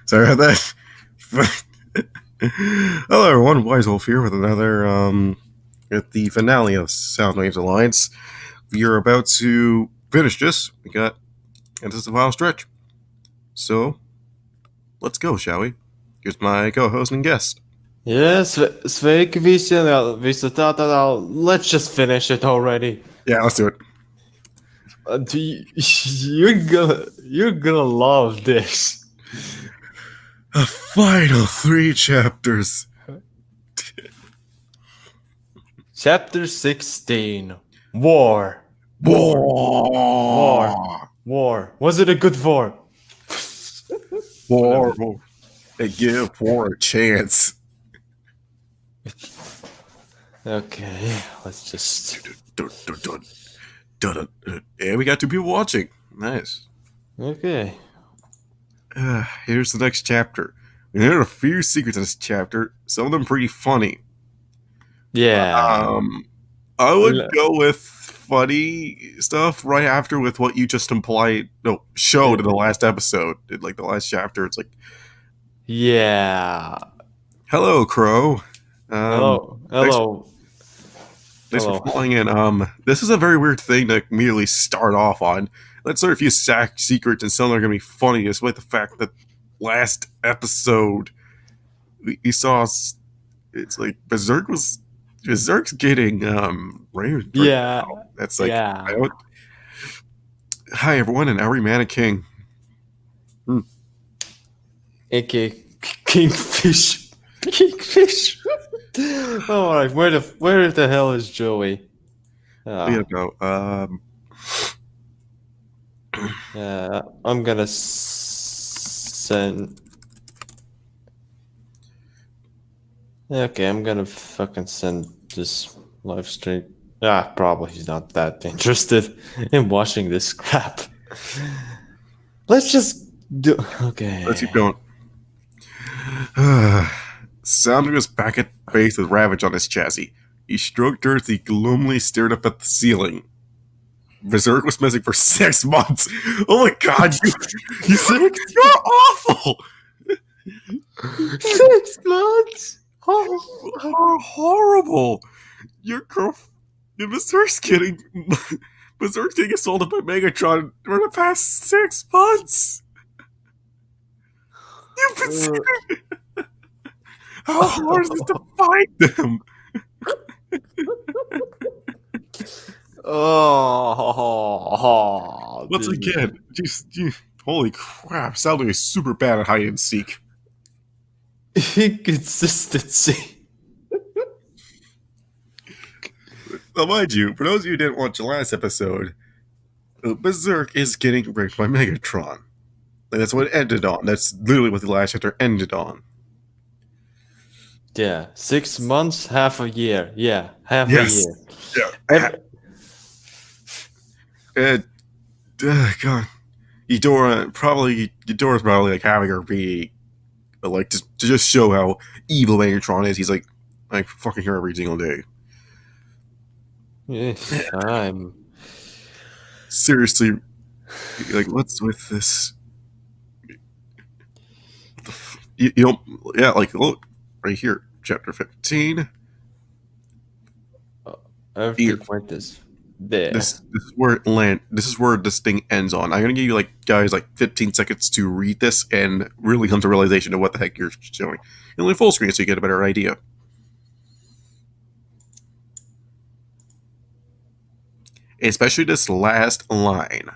Sorry about that. Hello, everyone. Wise Wolf here with another at the finale of Soundwave's Alliance. We are about to finish this. And this is the final stretch. So, let's go, shall we? Here's my co-host and guest. Yes, sveiki visi, visu tā, let's just finish it already. Yeah, let's do it. You're gonna love this. The final 3 chapters. Chapter 16. War. War. Was it a good war? War. They give war a chance. Okay, let's just... And we got 2 people watching. Nice. Okay. Here's the next chapter. We learned a few secrets in this chapter. Some of them pretty funny. Yeah. I would go with funny stuff right after with what you just showed in the last episode. In like the last chapter, it's like, yeah. hello, Crow. Hello. Thanks for flying in. This is a very weird thing to immediately start off on. Let's learn a few secrets, and some of them are going to be funny, despite the fact that last episode we saw it's like Berserk's getting raided. Yeah. That's like Hi everyone, and every man a king. Okay, Kingfish. All right, where the hell is Joey? I'm gonna send. Okay, I'm gonna fucking send this live stream. Probably he's not that interested in watching this crap. Let's just do. Okay. Let's keep going. Sounder was back at base with Ravage on his chassis. He stroked her as he gloomily stared up at the ceiling. Berserk was missing for 6 months. Oh my god, you're awful! 6 months? Oh, horrible! Your Berserk's getting assaulted by Megatron for the past 6 months! You've been scared! How hard is it to find them? Once again, holy crap, Soundwave is super bad at hide and seek. Inconsistency. Now, mind you, for those of you who didn't watch the last episode, Berserk is getting raped by Megatron. And that's what it ended on. That's literally what the last chapter ended on. Yeah, 6 months, half a year. Yeah, half a year. Yeah. God, Edora's probably like having her be like to just show how evil Megatron is. He's like fucking her every single day. Yes, I'm seriously like, what's with this? Like look right here, chapter 15. Everything like this. There. This is where it land. This is where this thing ends on. I'm gonna give you guys 15 seconds to read this and really come to realization of what the heck you're showing. Only full screen so you get a better idea. Especially this last line.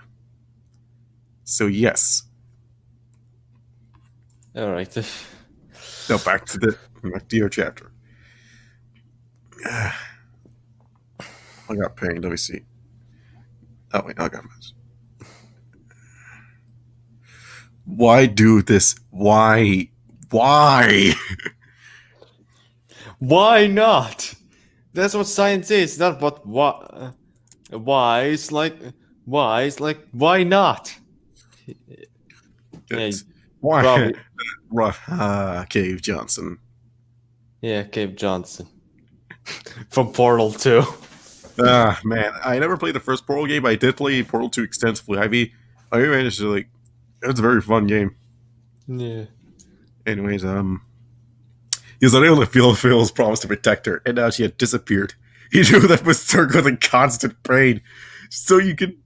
So yes. All right. Now back to your chapter. I got pain. Let me see. Oh wait, I got this. Why do this? Why? Why not? That's what science is. Not what why. It's like why not? Why? Cave Johnson. Yeah, Cave Johnson from Portal 2. Man, I never played the first Portal game, but I did play Portal 2 extensively. I managed to it's a very fun game. Yeah. Anyways, he was unable to fulfill his promise to protect her, and now she had disappeared. He knew that Berserk was in constant pain, so you can,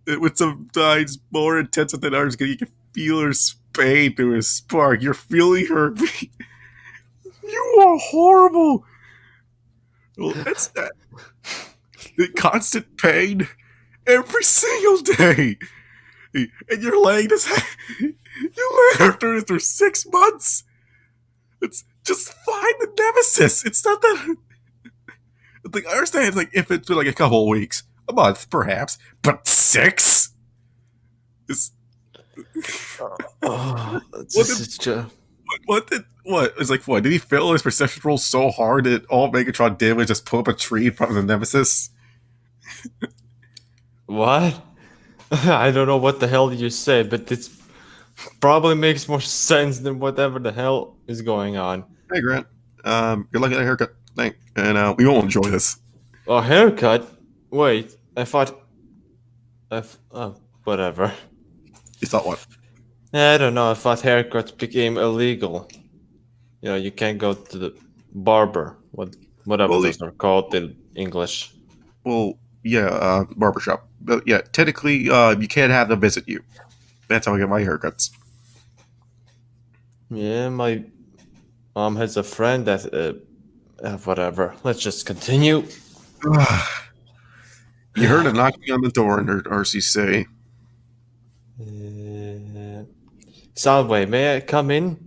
with sometimes more intense than others, you can feel her pain through his spark. You're feeling her. You are horrible. Well, that's that. The constant pain every single day. And you're laying this. You lay after it for 6 months. It's just find the nemesis. It's not that. Like, I understand, like, if it's been like a couple of weeks, a month perhaps, but 6. It's, Oh, what did what? It's like, what? Did he fail his perception roll so hard that all Megatron did was just pull up a tree in front of the nemesis? what? I don't know what the hell you say, but it probably makes more sense than whatever the hell is going on. Hey, Grant. Good luck at a haircut. Thank. And we won't enjoy this. A haircut? Wait, I thought. Oh, whatever. You thought what? I don't know. I thought haircuts became illegal. You know, you can't go to the barber. Whatever Well, those are called in English. Well, yeah, barbershop. But yeah, technically, you can't have them visit you. That's how I get my haircuts. Yeah, my mom has a friend that. Whatever. Let's just continue. You heard a knocking on the door and heard RC say, Soundwave, may I come in?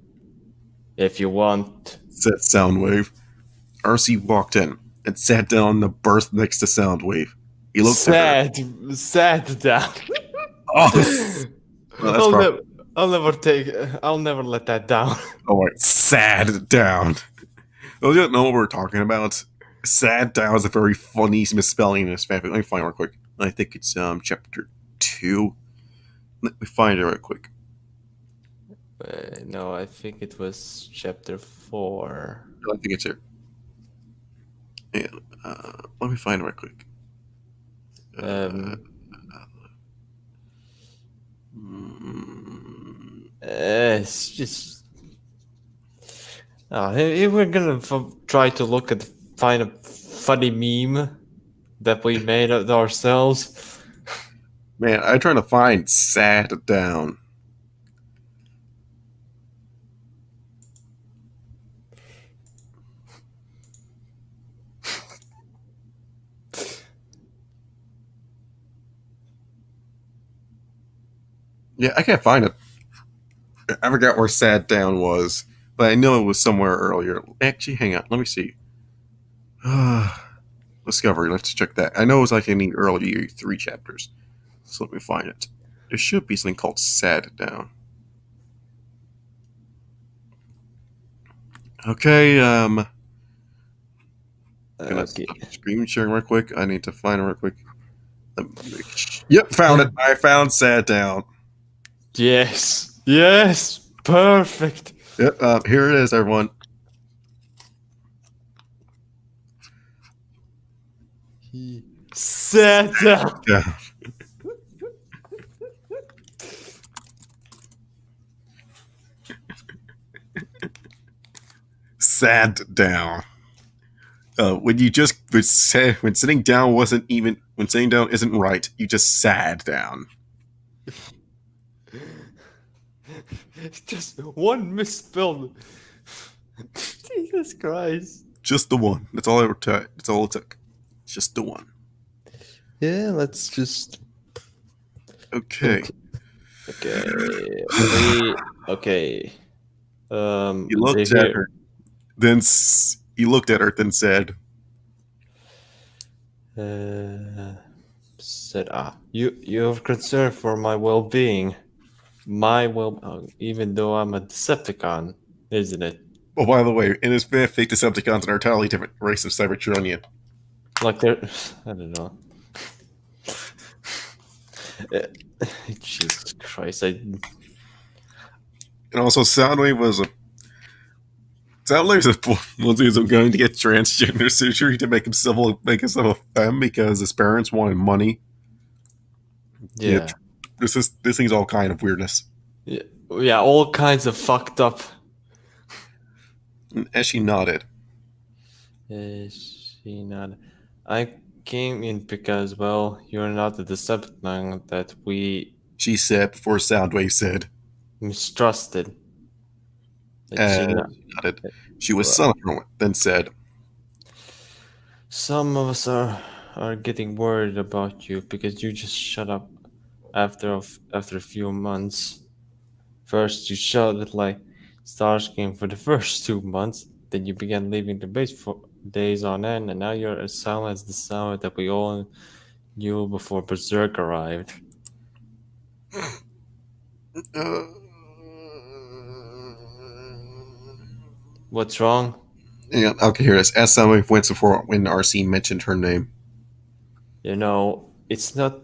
If you want. said Soundwave. RC walked in and sat down on the berth next to Soundwave. He looked at her. Sad down. Oh, well, that's probably, I'll never let that down. oh, right, sad down. Oh, you don't know what we're talking about. Sad down is a very funny misspelling in this fanfic. Let me find it real quick. I think it's chapter 2. Let me find it real quick. No, I think it was chapter 4. I think it's here. Yeah, let me find it real quick. It's just. If we're gonna try to find a funny meme that we made of ourselves. Man, I'm trying to find sad down. Yeah, I can't find it. I forgot where sad down was, but I know it was somewhere earlier. Actually, hang on. Let me see. Discovery. Let's check that. I know it was like in the early 3 chapters. So let me find it. There should be something called sad down. Okay, Okay. screen sharing real quick. I need to find it real quick. Yep, found it. I found sad down. Yes. Yes. Perfect. Yep, here it is, everyone. He sat down. Yeah. Sad down. When you just when sitting down isn't right, you just sad down. Just one misspelled. Jesus Christ. Just the one. That's all it took. That's all it took. Just the one. Yeah, let's just. Okay. Okay. He looked at her. Then he looked at her. Then said, you have concern for my well-being. Even though I'm a Decepticon, isn't it? "Oh, by the way, in his fanfic, Decepticons are an entirely different race of Cybertronian." Like they're, I don't know. Jesus Christ! And also, Soundwave was going to get transgender surgery to make himself a femme because his parents wanted money. Yeah. This thing's all kind of weirdness. Yeah. Yeah, all kinds of fucked up. As she nodded. Is she not? I came in because, well, you're not the Decepticon that we She said before Soundwave said. mistrusted. That she And not. she nodded. She was silent for a moment, then said, Some of us are getting worried about you because you just shut up after a few months. First, you shouted like Starscream for the first 2 months. Then you began leaving the base for days on end, and now you're as silent as the sound that we all knew before Berserk arrived. uh, What's wrong? yeah, okay, here it is. As Soundwave went before when RC mentioned her name. You know, it's not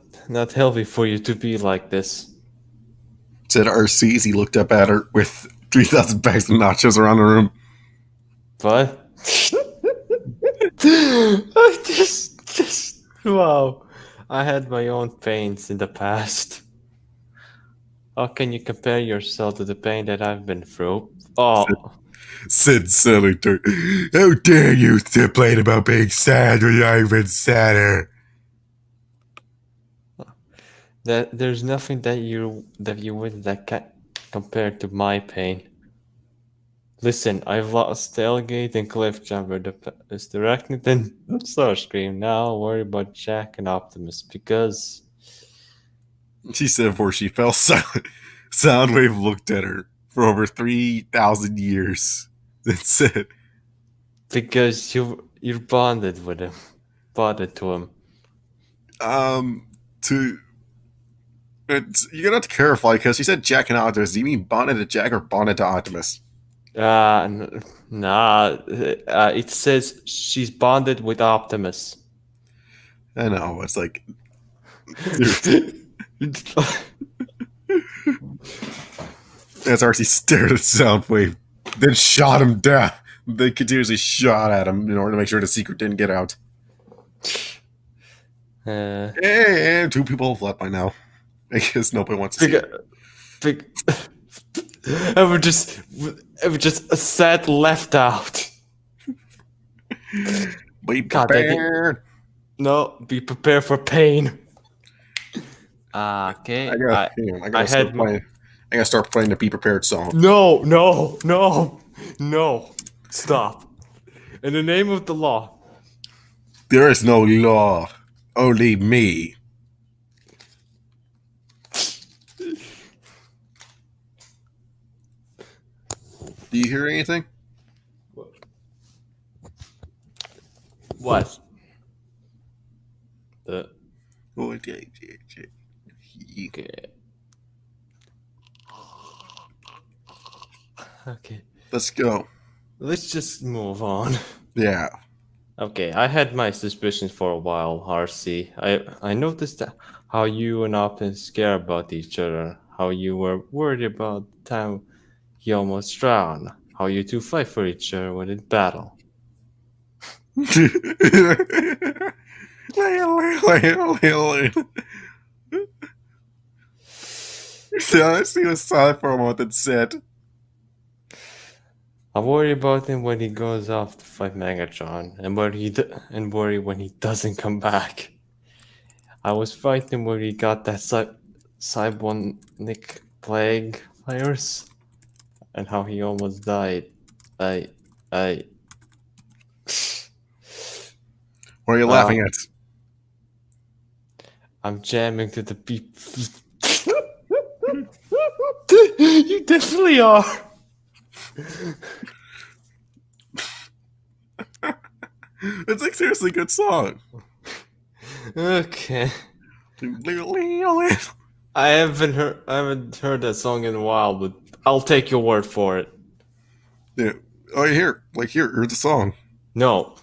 healthy for you to be like this. Said RC as he looked up at her with 3,000 bags of nachos around the room. But I just wow. I had my own pains in the past. How can you compare yourself to the pain that I've been through? Oh, Said Senator. How dare you complain about being sad when you're even sadder? that there's nothing that you would that can compared to my pain. Listen, I've lost Tailgate and Cliffjumper. The is directly then Starscream. Now worry about Jack and Optimus because She said before she fell silent. Soundwave looked at her for over 3,000 years, then said, you're bonded with him, bonded to him. To you're gonna have to clarify because she said Jack and Optimus. Do you mean bonded to Jack or bonded to Optimus? Nah. It says she's bonded with Optimus. I know. It's like, as RC stared at Soundwave, then shot him down. They continuously shot at him in order to make sure the secret didn't get out. And two people have left by now. I guess nobody wants to see it. big, and we're just a set left out. Be God, prepared. No, be prepared for pain. Okay. I gotta start playing the Be Prepared song. No. Stop. In the name of the law. There is no law, only me. Do you hear anything? What? Okay. Okay. Let's go. Let's just move on. Yeah. Okay, I had my suspicions for a while, RC. I noticed how you and Optimus care about each other, how you were worried about the time he almost drowned, how you two fight for each other when in battle. He was silent for a moment and said, I worry about him when he goes off to fight Megatron, and worry when he doesn't come back. I was fighting when he got that cybonic plague virus, and how he almost died. I. what are you laughing at? I'm jamming to the beat. You definitely are. It's like seriously a good song. Okay. I haven't heard that song in a while, but I'll take your word for it. Yeah. Oh, here, here's the song. No.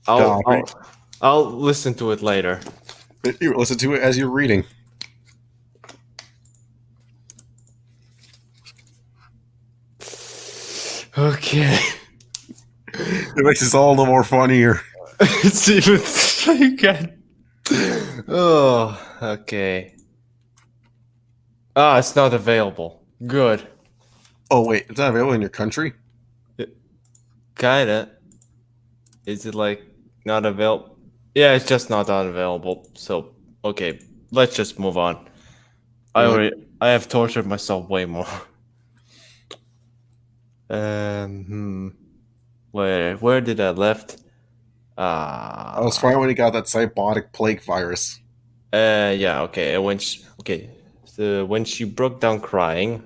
I'll listen to it later. You listen to it as you're reading. Okay. It makes this all the more funnier. It's even again. Oh, okay. Ah, it's not available. Good. Oh wait, it's not available in your country. Kinda. Is it like not available? Yeah, it's just not unavailable. So okay, let's just move on. Really? I have tortured myself way more. Hmm. Where did I left? I was Ah. fine when he got that cybotic plague virus. Yeah. Okay. And okay. So when she broke down crying.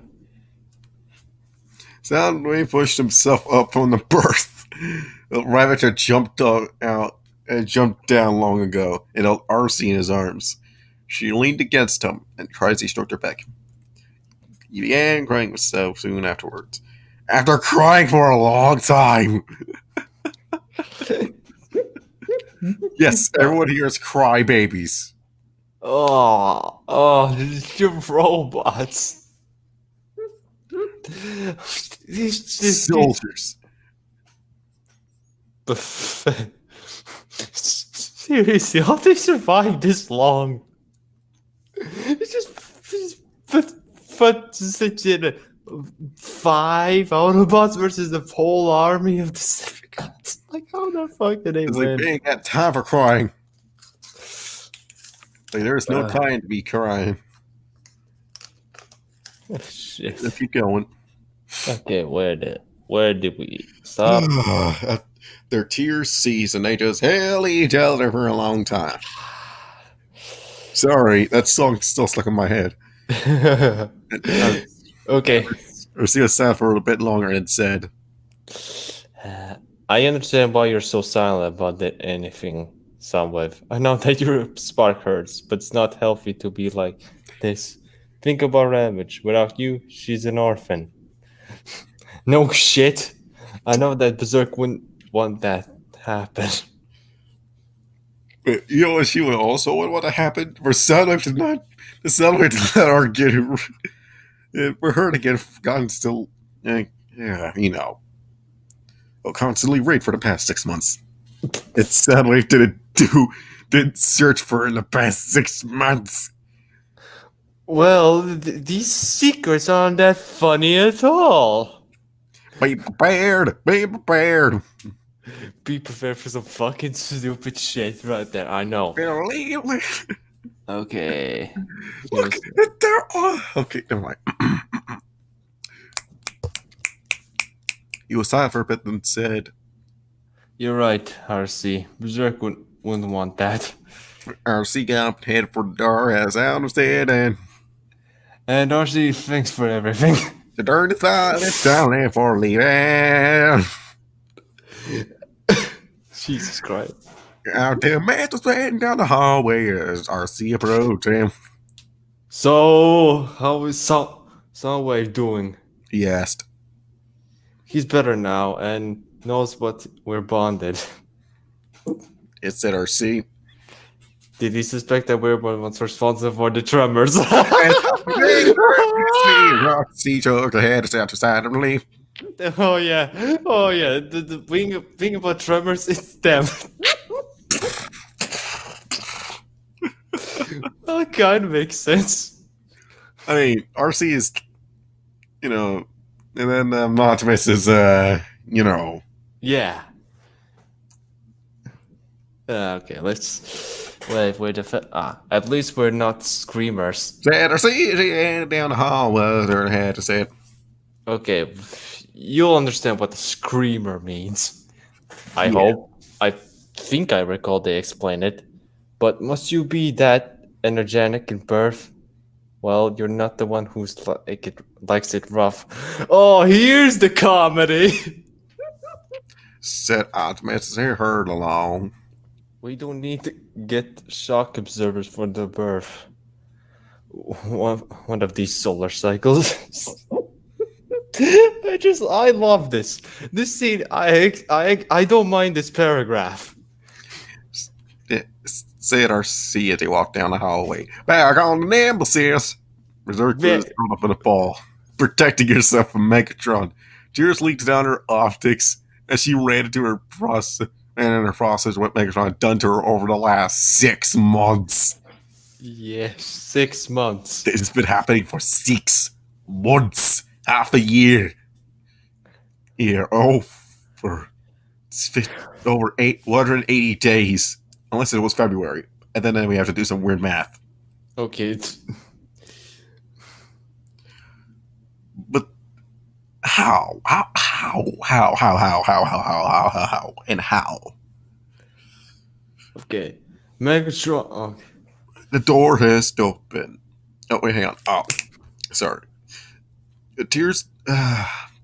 Soundwave pushed himself up from the berth. The Ravager jumped out and jumped down long ago and held RC in his arms. She leaned against him and he stroked her back. He began crying so soon afterwards. After crying for a long time. Yes, everyone here is crybabies. You robots. These Soldiers. Seriously, how they survive this long? It's just but such a 5 Autobots versus the whole army of the Decepticons. Like, how the fuck did they It's like, win? they ain't got time for crying. Like, there is no Uh. time to be crying. Shit. Let's keep going. Okay, where did we stop? Their tears cease and they just held each other for a long time. Sorry, that song's still stuck in my head. Okay. Or see it sound for a bit longer and said, I understand why you're so silent about anything, Soundwave. I know that your spark hurts, but it's not healthy to be like this. Think about Ravage. Without you, she's an orphan. No shit. I know that Berserk wouldn't want that to happen. but you know what she would also want what happened? For Soundwave to not, the Soundwave to let her get, for her to get gotten still, yeah, you know, constantly raped for the past 6 months. It's Soundwave didn't search for her in the past 6 months. Well, these secrets aren't that funny at all. Be prepared. Be prepared. Be prepared for some fucking stupid shit right there. I know. Believe me. Okay. Look, they're all okay. Never mind. He was silent for a bit, then said, You're right, RC. Berserk wouldn't want that. "Our sea got head for the door, as I understand, and And RC, thanks for everything. the dirty thought is down there for leaving. Jesus Christ. Our two masters heading down the hallway as RC approached him." So, how is Soundwave doing? He asked. He's better now and knows what we're bonded. It said RC. Did he suspect that we're the ones responsible for the tremors? RC took the head out to side and leave. Oh yeah. The thing about tremors is them. That kind of makes sense. I mean, RC is, you know, and then Optimus is, you know. Yeah. Okay, let's wait. At least we're not screamers. Said RC down the hall was her head to say. Okay, you'll understand what the screamer means. I Yeah. hope. I think I recall they explain it. But must you be that energetic in birth? Well, you're not the one who's likes it rough. Oh, here's the comedy. Said Optimus as he heard along. We don't need to get shock absorbers for the birth. One of these solar cycles. I love this. This scene, I don't mind this paragraph. Said RC as he walked down the hallway. Back on the nemesis. Berserk was thrown up in a ball, protecting herself from Megatron. Tears leaked down her optics as she ran into her process, and in her process what Megatron had done to her over the last 6 months. Yeah, 6 months. This has been happening for 6 months, half a year. Here, for over 180 days, unless it was February, and then we have to do some weird math. Okay. But how, and how? Okay. Megatron. Oh, The door has opened. Oh wait, hang on. Oh, sorry. Tears.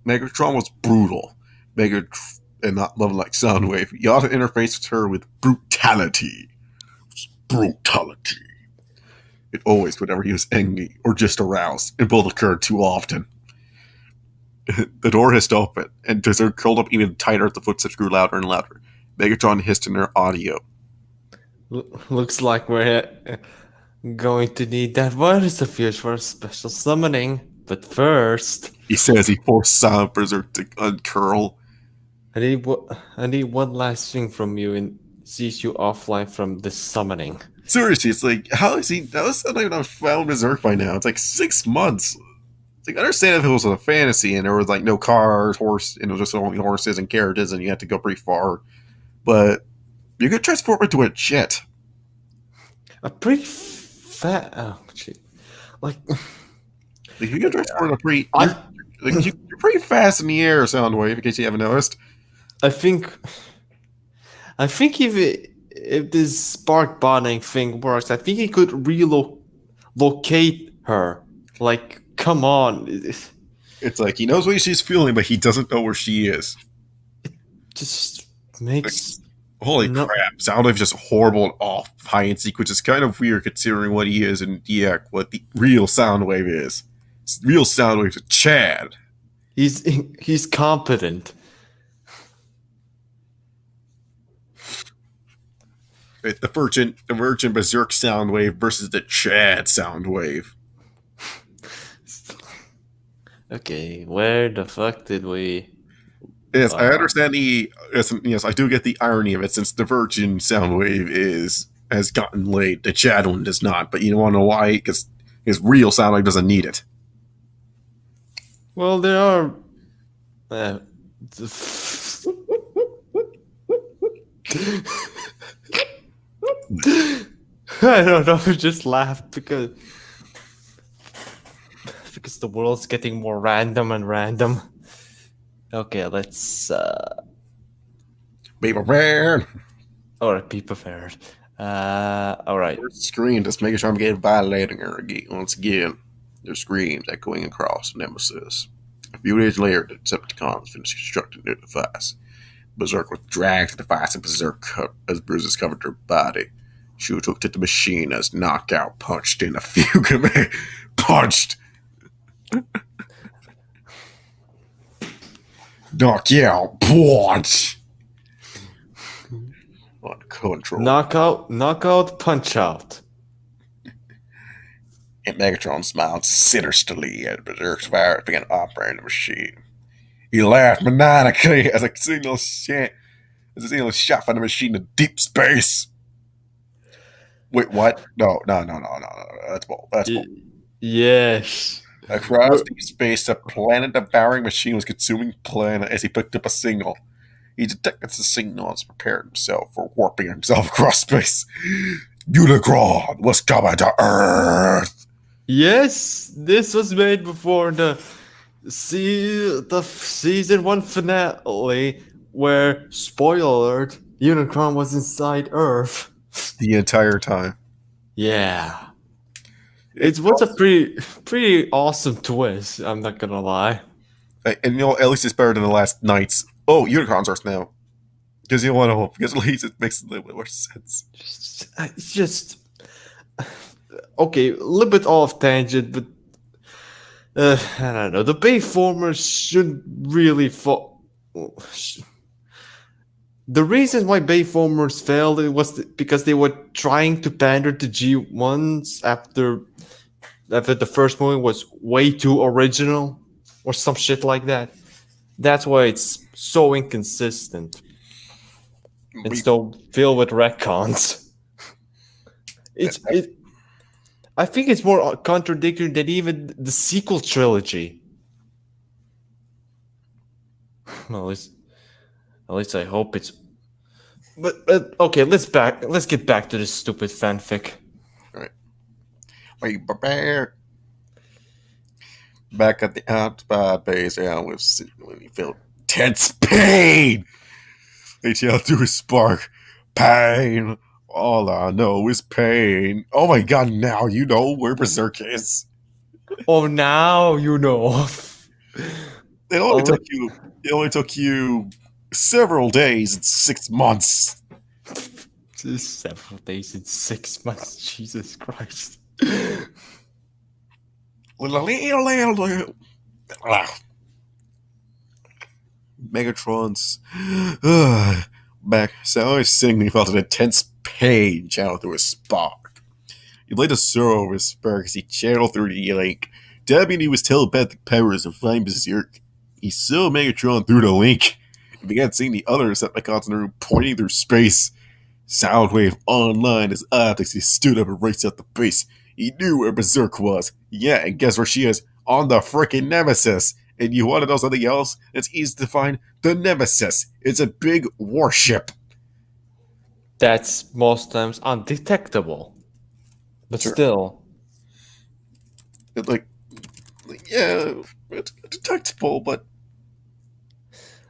Megatron was brutal. Megatron, and not love like Soundwave. You ought to interface with her with brutality. Brutality. It always, whenever he was angry or just aroused, and both occurred too often. The door hissed open, and Dessert curled up even tighter as the footsteps grew louder and louder. Megatron hissed in her audio. looks like we're going to need that virus of yours for a special summoning. But first, He says he forced Silent Berserk to uncurl. I need one last thing from you and sees you offline from this summoning. Seriously, it's like, how is he? That was not even on Silent Berserk by now. It's like 6 months. It's like, I understand if it was a fantasy and there was like no cars, horse, and it was just only horses and carriages, and you had to go pretty far. But you could transform into a jet. A pretty fat. Oh, shit. Like, Like, you could transform a pretty. You're pretty fast in the air, Soundwave. In case you haven't noticed. I think if this spark bonding thing works, I think he could relocate her. Like, come on, It's like he knows what she's feeling, but he doesn't know where she is. just makes Holy no. crap! Soundwave's just horrible and off high-end sequence. It's kind of weird considering what he is and what the real Soundwave is. Real Soundwave's a Chad. He's competent. The Virgin Berserk Soundwave versus the Chad Soundwave. Okay, where the fuck did we? Yes, I understand yes, I do get the irony of it, since the Virgin Soundwave has gotten laid, the Chad one does not. But you don't want to know why? Because his real Soundwave doesn't need it. Well, there are. I don't know. Just laugh because the world's getting more random and random. Okay, let's Be prepared. Alright, be prepared. Alright. Scream just making sure I'm getting violating her again. Once again, their screams echoing across Nemesis. A few days later, the Decepticons finished constructing their device. Berserk was dragged to the device, and Berserk as bruises covered her body. She looked at the machine as Knockout punched in a few. Punched! Knockout punch! Uncontrolled. Knockout, punch out. And Megatron smiled sinisterly as Berserk's virus began operating the machine. He laughed maniacally as a signal shot from the machine to deep space. Wait, what? No. That's bull. Yes. Across deep space, the planet-devouring machine was consuming planet as he picked up a signal. He detected the signal and prepared himself for warping himself across space. Unicron was coming to Earth. Yes, this was made before the season 1 finale, where, spoiler alert, Unicron was inside Earth the entire time. Yeah. It was a pretty awesome twist, I'm not gonna lie. And at least it's better than the last night's. Oh, Unicron's Earth now. Because you want to hope. Because at least it makes a little bit more sense. It's just okay, a little bit off tangent, but I don't know. The Bayformers should really fall. The reason why Bayformers failed was because they were trying to pander to G1s after the first movie was way too original or some shit like that. That's why it's so inconsistent and so filled with retcons. I think it's more contradictory than even the sequel trilogy. Well, at least I hope it's. But okay, let's get back to this stupid fanfic. All right. Wait, back at the outspot base, when he felt tense pain. They yelled through his spark. Pain. All I know is pain. Oh my god, now you know where Berserk is. Oh, now you know. It only took you. It only took you several days and 6 months. Several days and 6 months. Jesus Christ. Megatron's back. Soundwave singing felt an intense pain channel through his spark. He laid a sorrow over his spark as he channeled through the link. Dabbing he was telepathic powers of Flying Berserk. He saw Megatron through the link and began seeing the other Decepticons in the room pointing through space. Soundwave online as optics. He stood up and raced out the base. He knew where Berserk was. Yeah, and guess where she is? On the frickin' Nemesis. And you want to know something else? It's easy to find. The Nemesis. It's a big warship. That's most times undetectable. But Sure. still. Yeah, it's detectable, but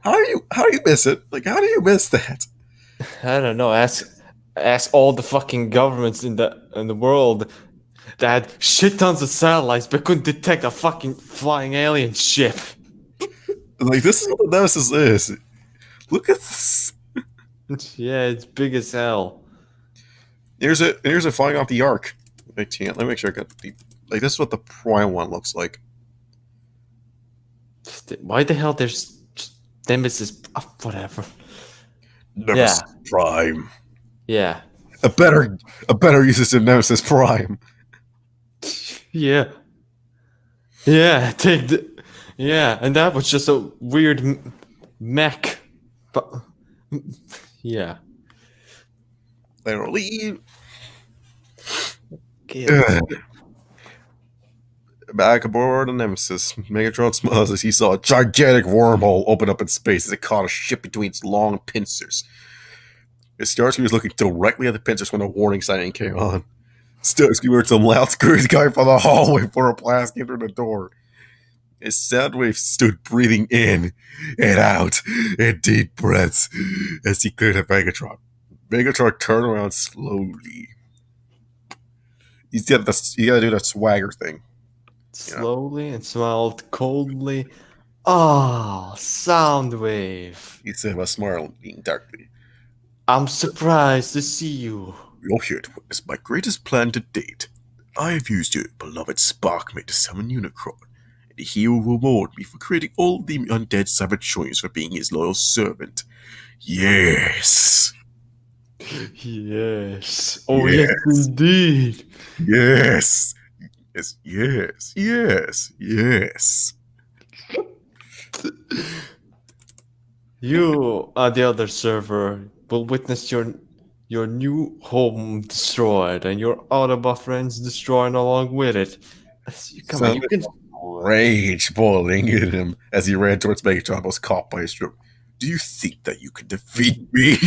how do you miss it? Like, how do you miss that? I don't know. Ask all the fucking governments in the world that had shit tons of satellites but couldn't detect a fucking flying alien ship. Like, this is what the Nemesis is. Look at this. Yeah, it's big as hell. Here's it flying off the Ark. Let me make sure I got the. Like, this is what the Prime one looks like. Why the hell there's Nemesis? Whatever. Nemesis Prime. Yeah. A better usage of Nemesis Prime. Yeah. Yeah. And that was just a weird mech. But yeah. Literally. Okay. Back aboard the Nemesis, Megatron smiles as he saw a gigantic wormhole open up in space as it caught a ship between its long pincers. Starscream was looking directly at the pincers when a warning sign came on. Starscream heard some loud screams coming from the hallway before a blast came through the door. As Soundwave stood breathing in and out in deep breaths as he cleared at Megatron. Megatron turned around slowly. You gotta do that swagger thing. Slowly and smiled coldly. Ah, Soundwave. He said, while smiling darkly. I'm surprised to see you. You're here to witness my greatest plan to date. I have used your beloved Sparkmate to summon Unicron, and he will reward me for creating all the undead Cybertronians for being his loyal servant. Yes! Yes. Oh, yes, indeed. Yes! Yes. You, on the other server, will witness your new home destroyed and your Autobot friends destroyed along with it. Come on, you can. Rage boiling in him as he ran towards Megatron, was caught by his stroke. Do you think that you can defeat me?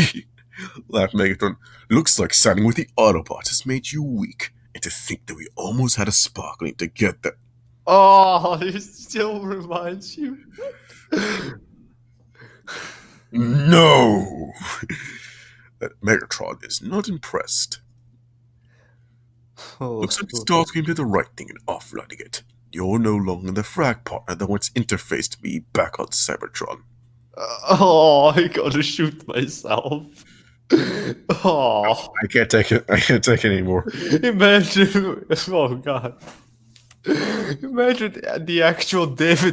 Laughed Megatron. Looks like siding with the Autobots has made you weak. And to think that we almost had a sparkling to get that. Oh, it still reminds you. No! Megatron is not impressed. Oh, Looks like Starscream did the right thing in offloading it. You're no longer the frag partner that once interfaced me back on Cybertron. Oh, I gotta shoot myself. Oh, I can't take it. I can't take it anymore. Imagine. Oh God. Imagine the actual Beast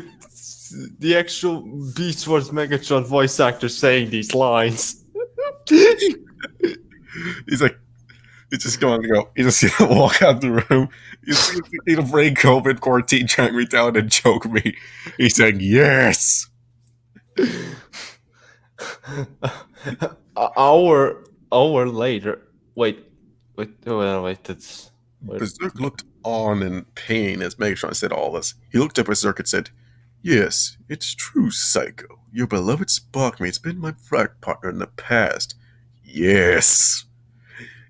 Wars Megatron voice actor saying these lines. He's just going to go. He's just going to walk out the room. He's going to bring COVID quarantine, track me down, and choke me. He's saying, yes! Hour later. Wait. That's. Berserk looked on in pain as Megatron said all this. He looked up at Zerk and said, "Yes, it's true, Psycho. Your beloved Sparkmate's been my flight partner in the past. Yes.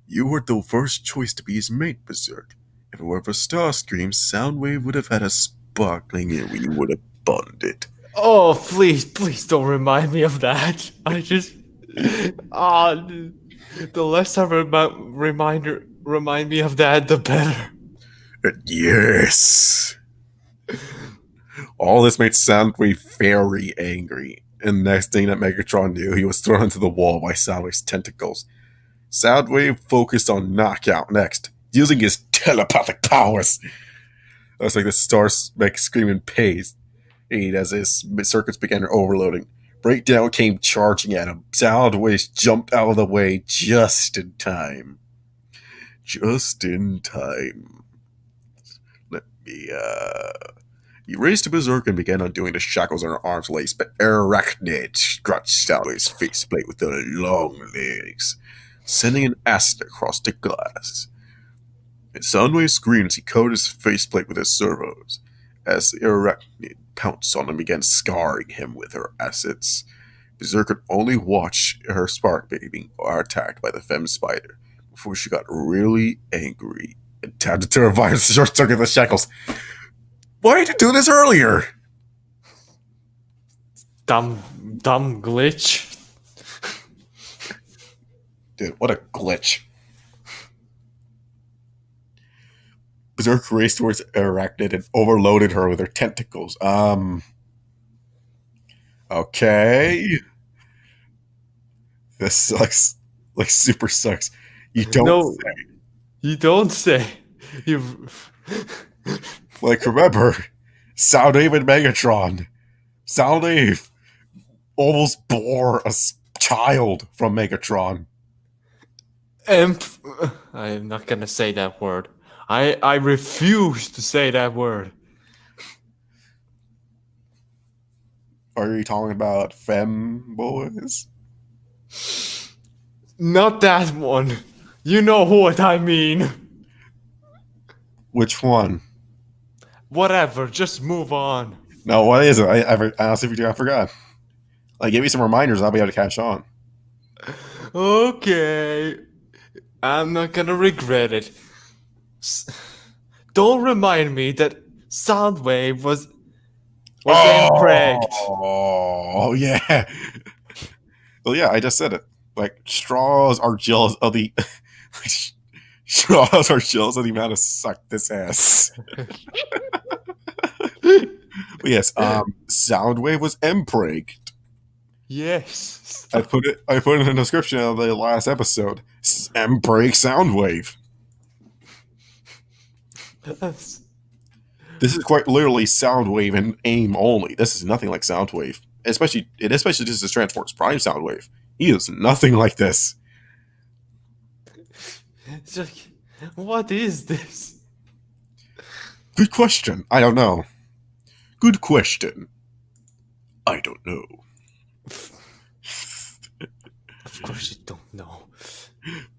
You were the first choice to be his mate, Berserk. If it were for Starscream, Soundwave would have had a sparkling ear when you would have bonded." Oh, please don't remind me of that. I just the less I remind me of that, the better. Yes. All this made Soundwave very angry, and the next thing that Megatron knew, he was thrown into the wall by Soundwave's tentacles. Soundwave focused on Knockout next, using his telepathic powers. That's like the stars make screaming pace as his circuits began overloading. Breakdown came charging at him. Soundwave jumped out of the way just in time. Just in time. Let me, He raced to Berserk and began undoing the shackles on her arms lace, but Arachnid scratched Soundwave's faceplate with her long legs, sending an acid across the glass. Soundwave screamed as he coated his faceplate with his servos, as the Arachnid pounced on him and began scarring him with her acids. Berserk could only watch her spark baby being attacked by the femme spider before she got really angry and tapped into her violence short circuit the shackles. Why did you do this earlier? Dumb glitch. Dude, what a glitch. Berserk raced towards Arachnid and overloaded her with her tentacles. Okay. This sucks. Like, super sucks. You don't say. You don't say. You. Like, remember, Soundwave and Megatron. Soundwave almost bore a child from Megatron. I'm not gonna say that word. I refuse to say that word. Are you talking about femboys? Not that one. You know what I mean. Which one? Whatever, just move on. No, what is it? I honestly I forgot. Like, give me some reminders, I'll be able to catch on. Okay. I'm not gonna regret it. Don't remind me that Soundwave was impregned. Oh, yeah. Well, yeah, I just said it. Like, straws are jealous of the... straws are jealous of the amount of suck this ass. But yes, Soundwave was impregned. Yes. I put it in the description of the last episode. Break Soundwave. This is quite literally Soundwave and AIM only. This is nothing like Soundwave. Especially just as Transformers Prime Soundwave. He is nothing like this. It's like, what is this? Good question. I don't know. Good question. I don't know. Of course you don't know.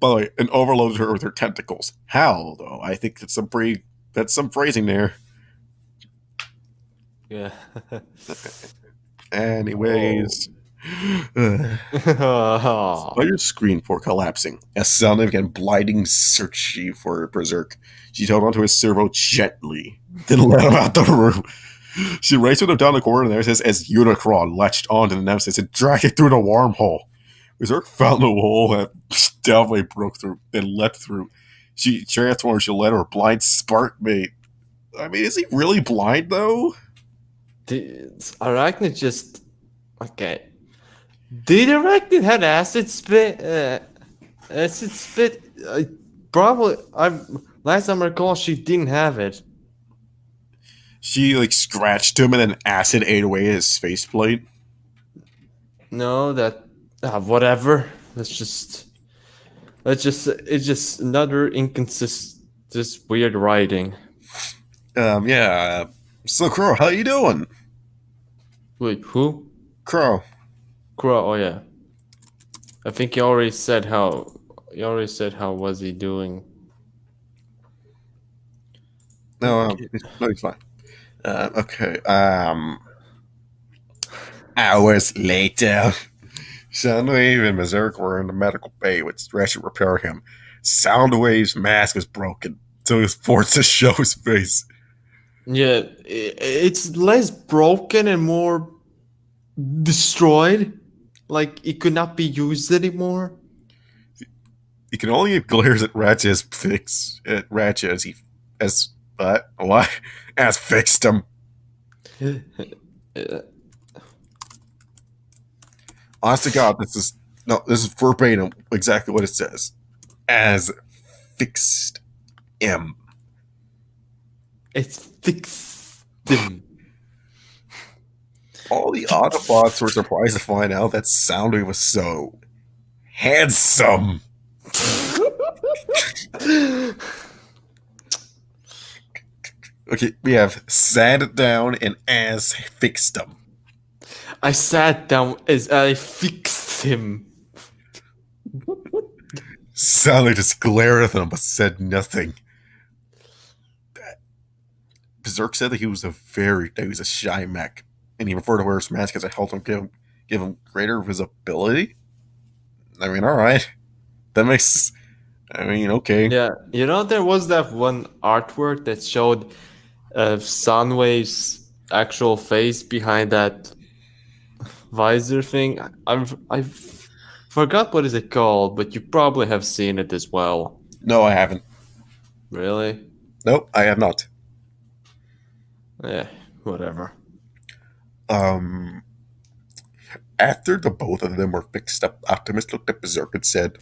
By the way, and overloaded her with her tentacles. How, though? I think that's some phrasing there. Yeah. Anyways. Spider's screamed for collapsing. As Soundwave began blinding searching for Berserk. She held onto his servo gently, then let him out the room. She raced with him down the corridor as Unicron latched onto the nemesis and dragged it through the wormhole. Berserk found the hole and stealthily broke through, then leapt through. She transformed, she led her blind Sparkmate. I mean, is he really blind, though? Arachnid just... Okay. Did Arachnid have acid spit? Acid spit? Probably... Last time I recall, she didn't have it. She, like, scratched him and then acid ate away his faceplate? No, that... whatever. It's just another inconsistent, just weird writing. Yeah. So, Crow, how you doing? Wait, who? Crow. Oh yeah. I think you already said how was he doing. No, Okay. no, he's fine. Okay. Hours later, Soundwave and Berserk were in the medical bay with Thresh to repair him. Soundwave's mask is broken, so he's forced to show his face. Yeah, it's less broken and more destroyed. Like it could not be used anymore. He can only give glares at Ratchet's fix at Ratchet as what as fixed him. Uh, Honest to God, this is verbatim exactly what it says. As fixed him. it's fixed them. All the Autobots were surprised to find out that Soundwave was so handsome. Okay, we have sat down and as fixed him. I sat down as I fixed him. Soundwave just glared at them but said nothing. Berserk said that he was a shy mech, and he preferred to wear his mask because it helped him give him greater visibility. I mean, all right, that makes. I mean, okay. Yeah, you know there was that one artwork that showed Soundwave's actual face behind that visor thing. I've forgot what is it called, but you probably have seen it as well. No, I haven't. Really? Nope, I have not. Yeah, whatever. Um, After the both of them were fixed up, Optimus looked at Berserk and said,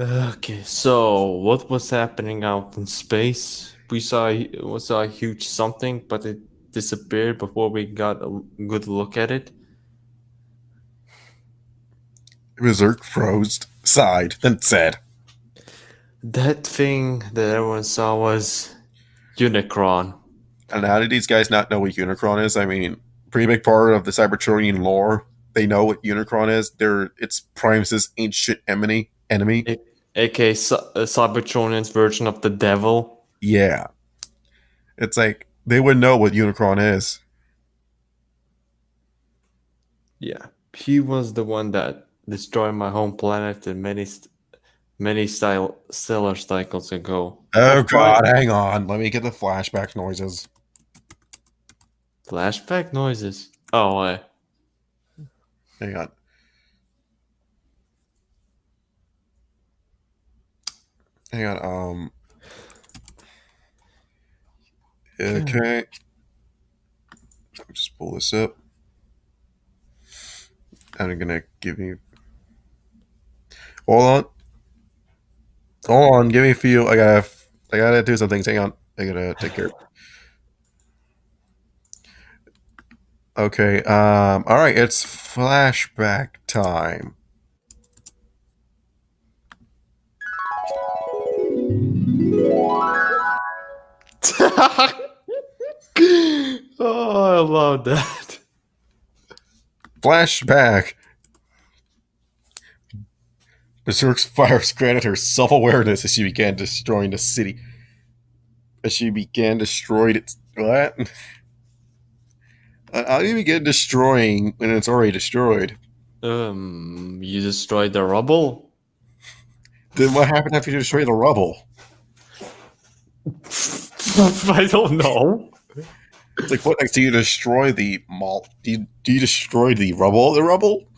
Okay, so what was happening out in space? We saw a huge something, but it disappeared before we got a good look at it. Berserk froze, sighed, then said, That thing that everyone saw was Unicron. and how did these guys not know what Unicron is? I mean, pretty big part of the Cybertronian lore. They know what Unicron is. It's Primus's ancient enemy. aka Cybertronian's version of the devil. Yeah. It's like they would know what Unicron is. Yeah, he was the one that destroyed my home planet and many stellar cycles ago. Oh That's why god, hang on. Let me get the flashback noises. flashback noises. Oh, Hang on. Hang on. Okay. Let me just pull this up. I'm gonna give you. Hold on. Hold on. Give me a few. I gotta do some things. Hang on. I gotta take care. Okay. All right. It's flashback time. oh, I love that. Flashback. Berserk's fires granted her self-awareness as she began destroying the city. As she began destroying its what? How do you begin destroying when it's already destroyed? You destroyed the rubble. Then what happened after you destroy the rubble? I don't know. It's like what? Like, do you destroy the mall? Do you destroy the rubble of the rubble?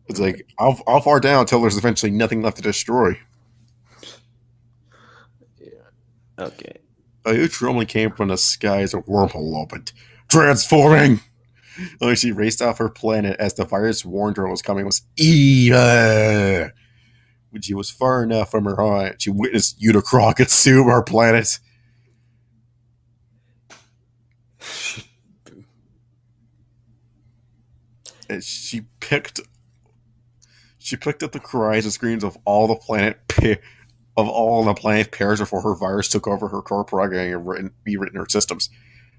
It's like how far down until there's eventually nothing left to destroy? Okay. A huge rumbling came from the sky as a wormhole opened, transforming. She raced off her planet as the virus warned her what was coming was evil. When she was far enough from her haunt, she witnessed Unicron consume her planet. And she picked up the cries and screams of all the planet pairs before her virus took over her core programming and rewritten her systems.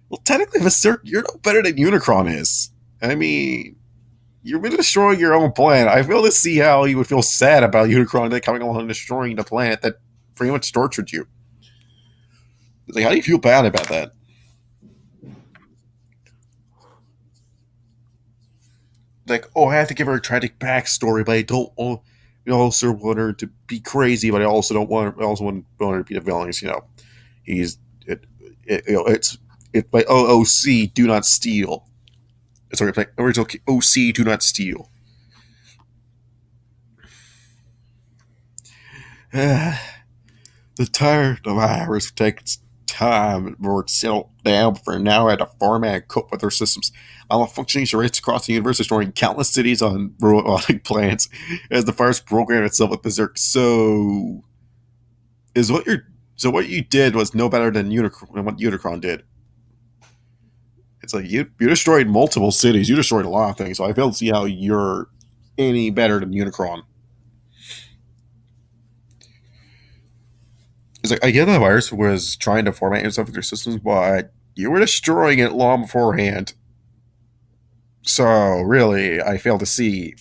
Well, technically, Berserk, you're no better than Unicron is. I mean, you're going to destroy your own planet. I feel to see how you would feel sad about Unicron coming along and destroying the planet that pretty much tortured you. It's like, how do you feel bad about that? Like, oh, I have to give her a tragic backstory, but I don't. I also want her to be crazy, but I also don't want. I also want her to be the villain. You know, he's it's by OOC. Do not steal. Sorry, it's like original OC. Do not steal. The tired of Iris take its time or settle down for now at a format and cope with their systems. Malfunctioning charades across the universe, destroying countless cities on robotic planets as the first program itself with Berserk. What you did was no better than what Unicron did. It's like you destroyed multiple cities, you destroyed a lot of things, so I fail to see how you're any better than Unicron. It's like I get that virus was trying to format yourself with your systems, but you were destroying it long beforehand. So really, I fail to see.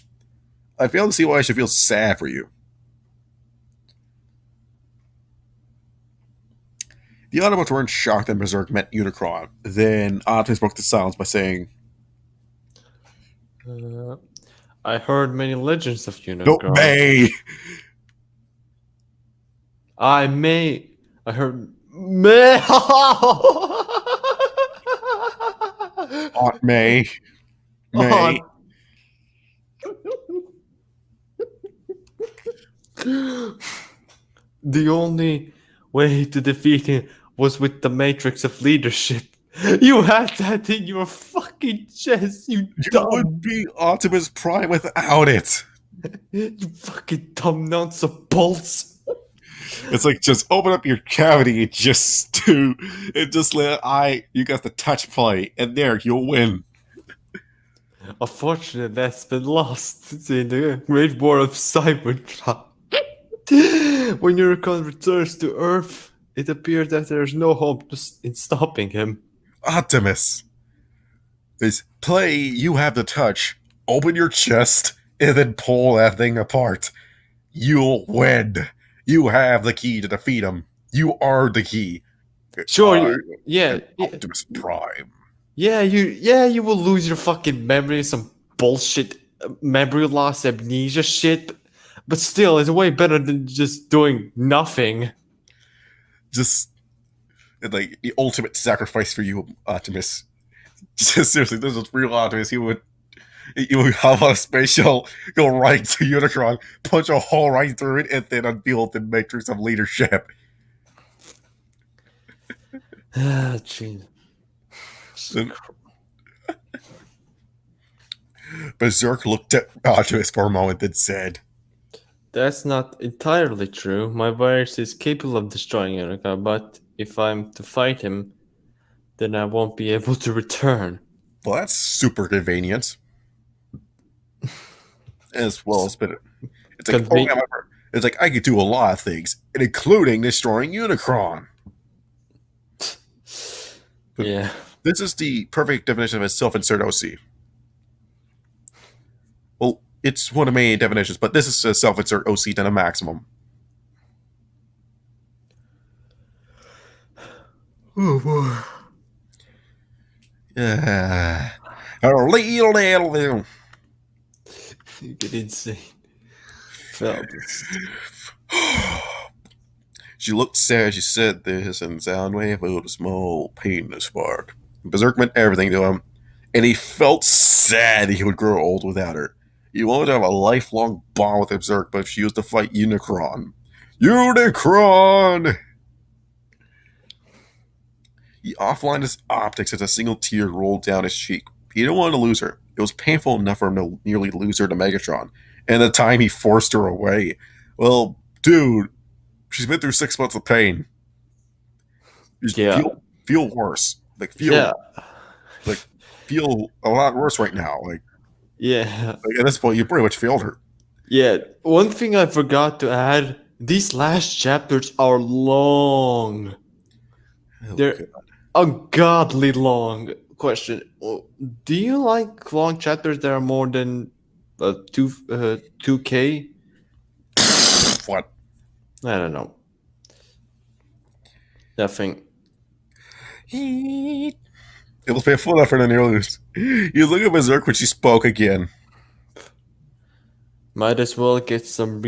I fail to see why I should feel sad for you. The Autobots weren't shocked that Berserk met Unicron. Then Optimus broke the silence by saying, I heard many legends of "No, Unicron. May." I heard May. Aunt May. May. The only way to defeat him was with the matrix of leadership. You had that in your fucking chest, you dumb. would be Optimus Prime without it. You fucking dumb nuts of bolts. It's like just open up your cavity and just let you got the touch play, and there you'll win. Unfortunately, that's been lost in the Great War of Cybertron. When Unicron returns to Earth, it appears that there's no hope in stopping him. Optimus, this play, you have the touch. Open your chest and then pull that thing apart. You'll win. You have the key to defeat him. You are the key. Sure, yeah. Optimus Prime. Yeah, you will lose your fucking memory, some bullshit memory loss, amnesia shit. But still, it's way better than just doing nothing. Just like the ultimate sacrifice for you, Optimus. Just seriously, this is real Optimus. You would hop on a space shuttle, go right to Unicron, punch a hole right through it, and then unveil the matrix of leadership. Ah, jeez. Berserk looked at Optimus for a moment, then said, That's not entirely true. My virus is capable of destroying Unicron, but if I'm to fight him, then I won't be able to return. Well, that's super convenient. As well as it's like, it's like I could do a lot of things, including destroying Unicron. But yeah. This is the perfect definition of a self-insert OC. Well, it's one of many definitions, but this is a self-insert OC to the maximum. Oh boy. Yeah. You get insane. Felt this. She looked sad as she said this, and Soundwave felt a small pain in his spark. Berserk meant everything to him, and he felt sad he would grow old without her. He wanted to have a lifelong bond with Berserk, but if she was to fight Unicron. Unicron! He offlined his optics as a single tear rolled down his cheek. He didn't want to lose her. It was painful enough for him to nearly lose her to Megatron, and the time he forced her away. Well, dude, she's been through 6 months of pain. Yeah. Feel worse. Feel a lot worse right now. Yeah. At this point, you pretty much failed her. Yeah. One thing I forgot to add: these last chapters are long. They're ungodly long. Question: do you like long chapters that are more than 2K? What? I don't know. Nothing. It was a full effort on the others. You look at Berserk when she spoke again. Might as well get some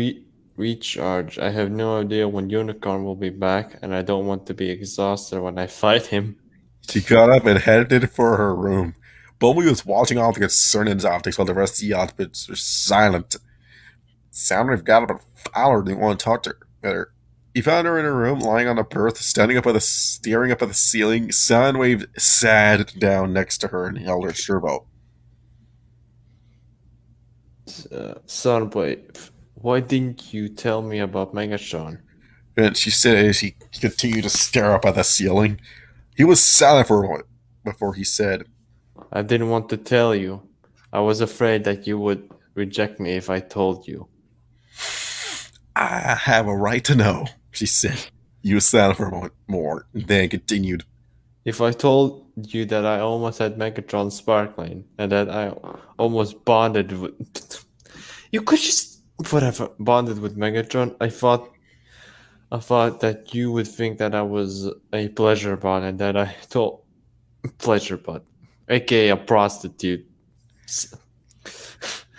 recharge. I have no idea when Unicorn will be back, and I don't want to be exhausted when I fight him. She got up and headed for her room. Bumblebee was watching all the concerning optics while the rest of the outfits were silent. Soundwave got up and followed her, didn't want to talk to her. He found her in her room, lying on a berth, staring up at the ceiling. Soundwave sat down next to her and held her servo. Soundwave, why didn't you tell me about Megatron? And she said as he continued to stare up at the ceiling. He was silent for a moment before he said, I didn't want to tell you. I was afraid that you would reject me if I told you. I have a right to know, she said. He was silent for a moment more, then continued. If I told you that I almost had Megatron sparkling and that I almost bonded with. You could just. Whatever. Bonded with Megatron, I thought that you would think that I was a pleasure bot and that I told. Pleasure bot. AKA a prostitute.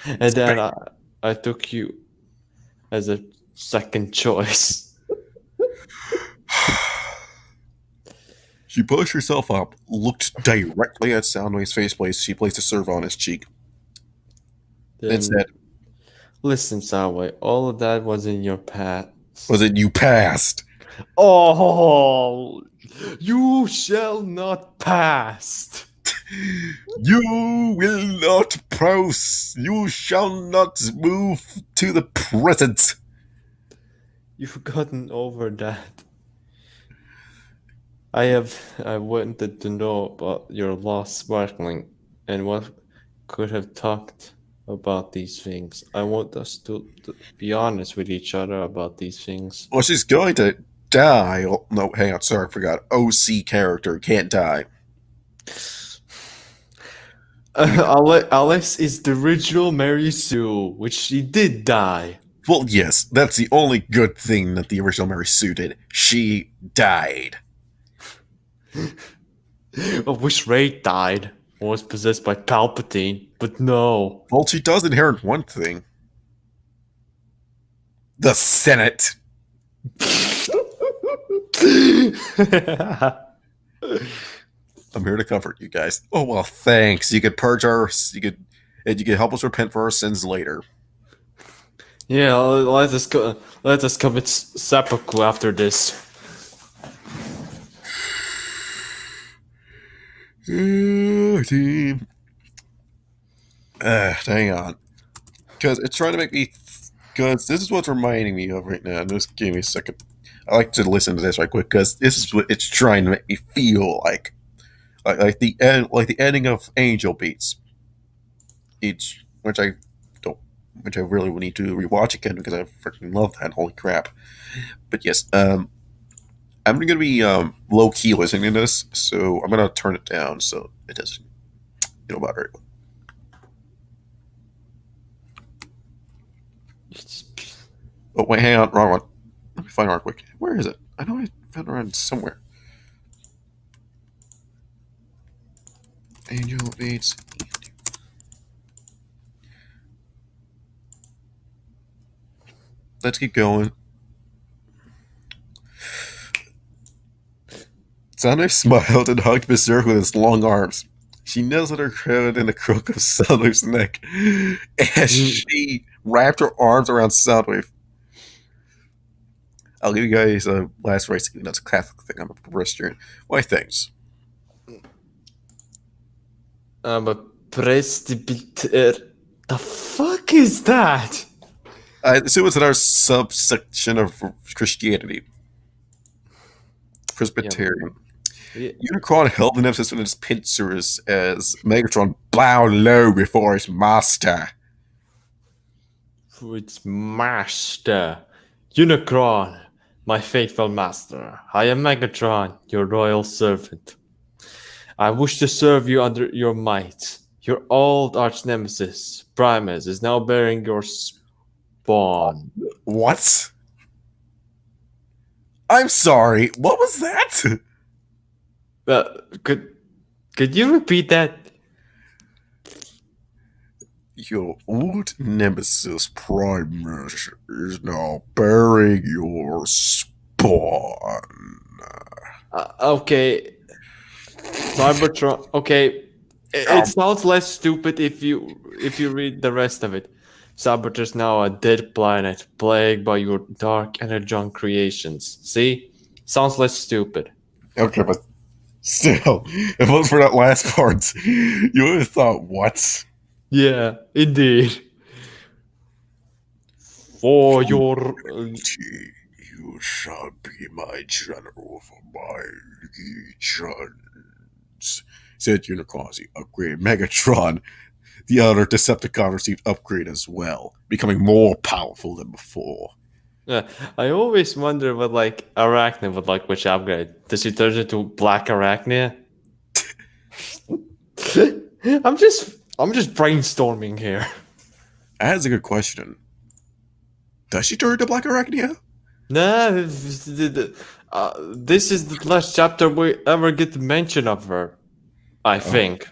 And then I took you as a second choice. She pushed herself up, looked directly at Soundwave's faceplate. She placed a servo on his cheek. Then said, Listen, Soundwave, all of that was in your past. Was it you passed? Oh, you shall not pass. You will not pass. You shall not move to the present. You've gotten over that. I wanted to know about your lost sparkling and what could have talked about these things. I want us to be honest with each other about these things. Well, she's going to die. Oh, no, hang on. Sorry, I forgot. OC character can't die. Alex is the original Mary Sue, which she did die. Well, yes, that's the only good thing that the original Mary Sue did. She died. I wish Ray died or was possessed by Palpatine, but no. Well, she does inherit one thing. The Senate. I'm here to comfort you guys. Oh well, thanks. You could purge our, you could help us repent for our sins later. Yeah, let us commit seppuku after this. Team. Hang on, because it's trying to make me. Because this is what's reminding me of right now. Just give me a second. I like to listen to this right quick because this is what it's trying to make me feel like the end, like the ending of Angel Beats. Which I don't, which I really would need to rewatch again because I freaking love that. Holy crap! But yes, I'm gonna be low key listening to this, so I'm gonna turn it down so it doesn't, bother you. Oh wait, hang on, wrong one. Let me find it real quick. Where is it? I know I found it around somewhere. Angel Beats. Let's keep going. Soundwave smiled and hugged Berserk with his long arms. She nestled her head in the crook of Soundwave's neck as she wrapped her arms around Soundwave. I'll give you guys a last race. That's a Catholic thing. I'm a Presbyterian. Why, thanks. I'm a presbyter. The fuck is that? I assume it's in our subsection of Christianity. Presbyterian. Yeah. Unicron held the nemesis in his pincers as Megatron bowed low before his master. For its master. Unicron, my faithful master. I am Megatron, your royal servant. I wish to serve you under your might. Your old arch nemesis, Primus, is now bearing your spawn. What? I'm sorry. What was that? Uh, could could you repeat that? Your old nemesis Prime Minister is now bearing your spawn. Okay, Cybertron. Okay, it Um, sounds less stupid if you read the rest of it. Cybertron is now a dead planet plagued by your dark energon creations. See, sounds less stupid. okay, but still, if it was for that last part, you would have thought, what? Yeah, indeed. For your You shall be my general for my legions, said Unicron. Upgrade Megatron. The other Decepticon received upgrade as well, becoming more powerful than before. I always wonder what like Arachne would like which upgrade. Does he turn into Black Arachne? I'm just brainstorming here. That's a good question. Does she turn to Black Arachnia? Nah, this is the last chapter we ever get to mention of her. I think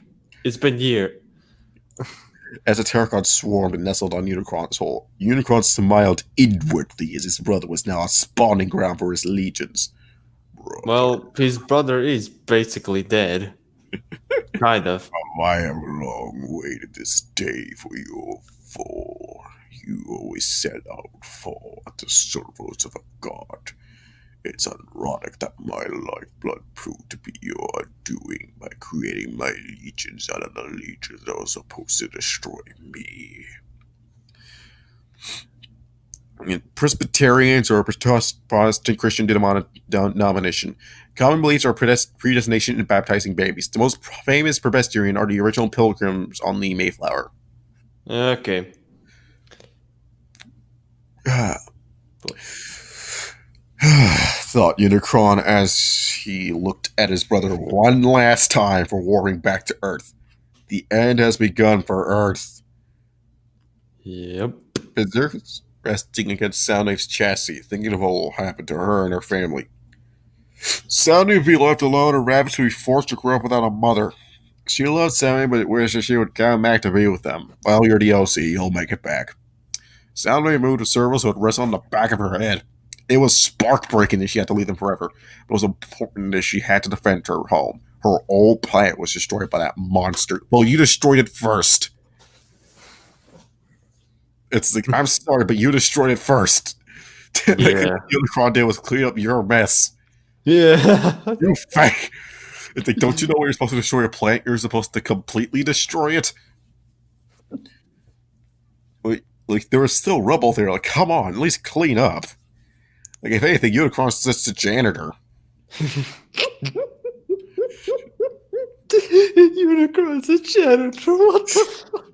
it's been years. As the Terracon swarmed and nestled on Unicron's hole, Unicron smiled inwardly as his brother was now a spawning ground for his legions. Brother, Well, his brother is basically dead. Kind of. I have long waited this day for your fall. You always set out for the service of a god. It's ironic that my lifeblood proved to be your doing by creating my legions out of the legions that were supposed to destroy me. Presbyterians or Protestant Christian denomination. Common beliefs are predestination in baptizing babies. The most famous Presbyterian are the original pilgrims on the Mayflower. Okay. Thought Unicron as he looked at his brother one last time for warring back to Earth. The end has begun for Earth. Yep. Berserk's resting against Soundwave's chassis, thinking of what will happen to her and her family. Soundwave would be left alone and Rabbit would be forced to grow up without a mother. She loved Soundwave, but wishes she would come back to be with them. Well, you're the OC, you'll make it back. Soundwave moved a servo so it rested on the back of her head. It was spark breaking that she had to leave them forever. It was important that she had to defend her home. Her old planet was destroyed by that monster. Well, you destroyed it first. It's like, I'm sorry, but you destroyed it first. Yeah. Unicron did was clean up your mess. Yeah. You fake. It's like, don't you know when you're supposed to destroy a planet? You're supposed to completely destroy it. Like there was still rubble there. Like, come on, at least clean up. Like, if anything, Unicron's just a janitor. Unicron's a janitor. What the fuck?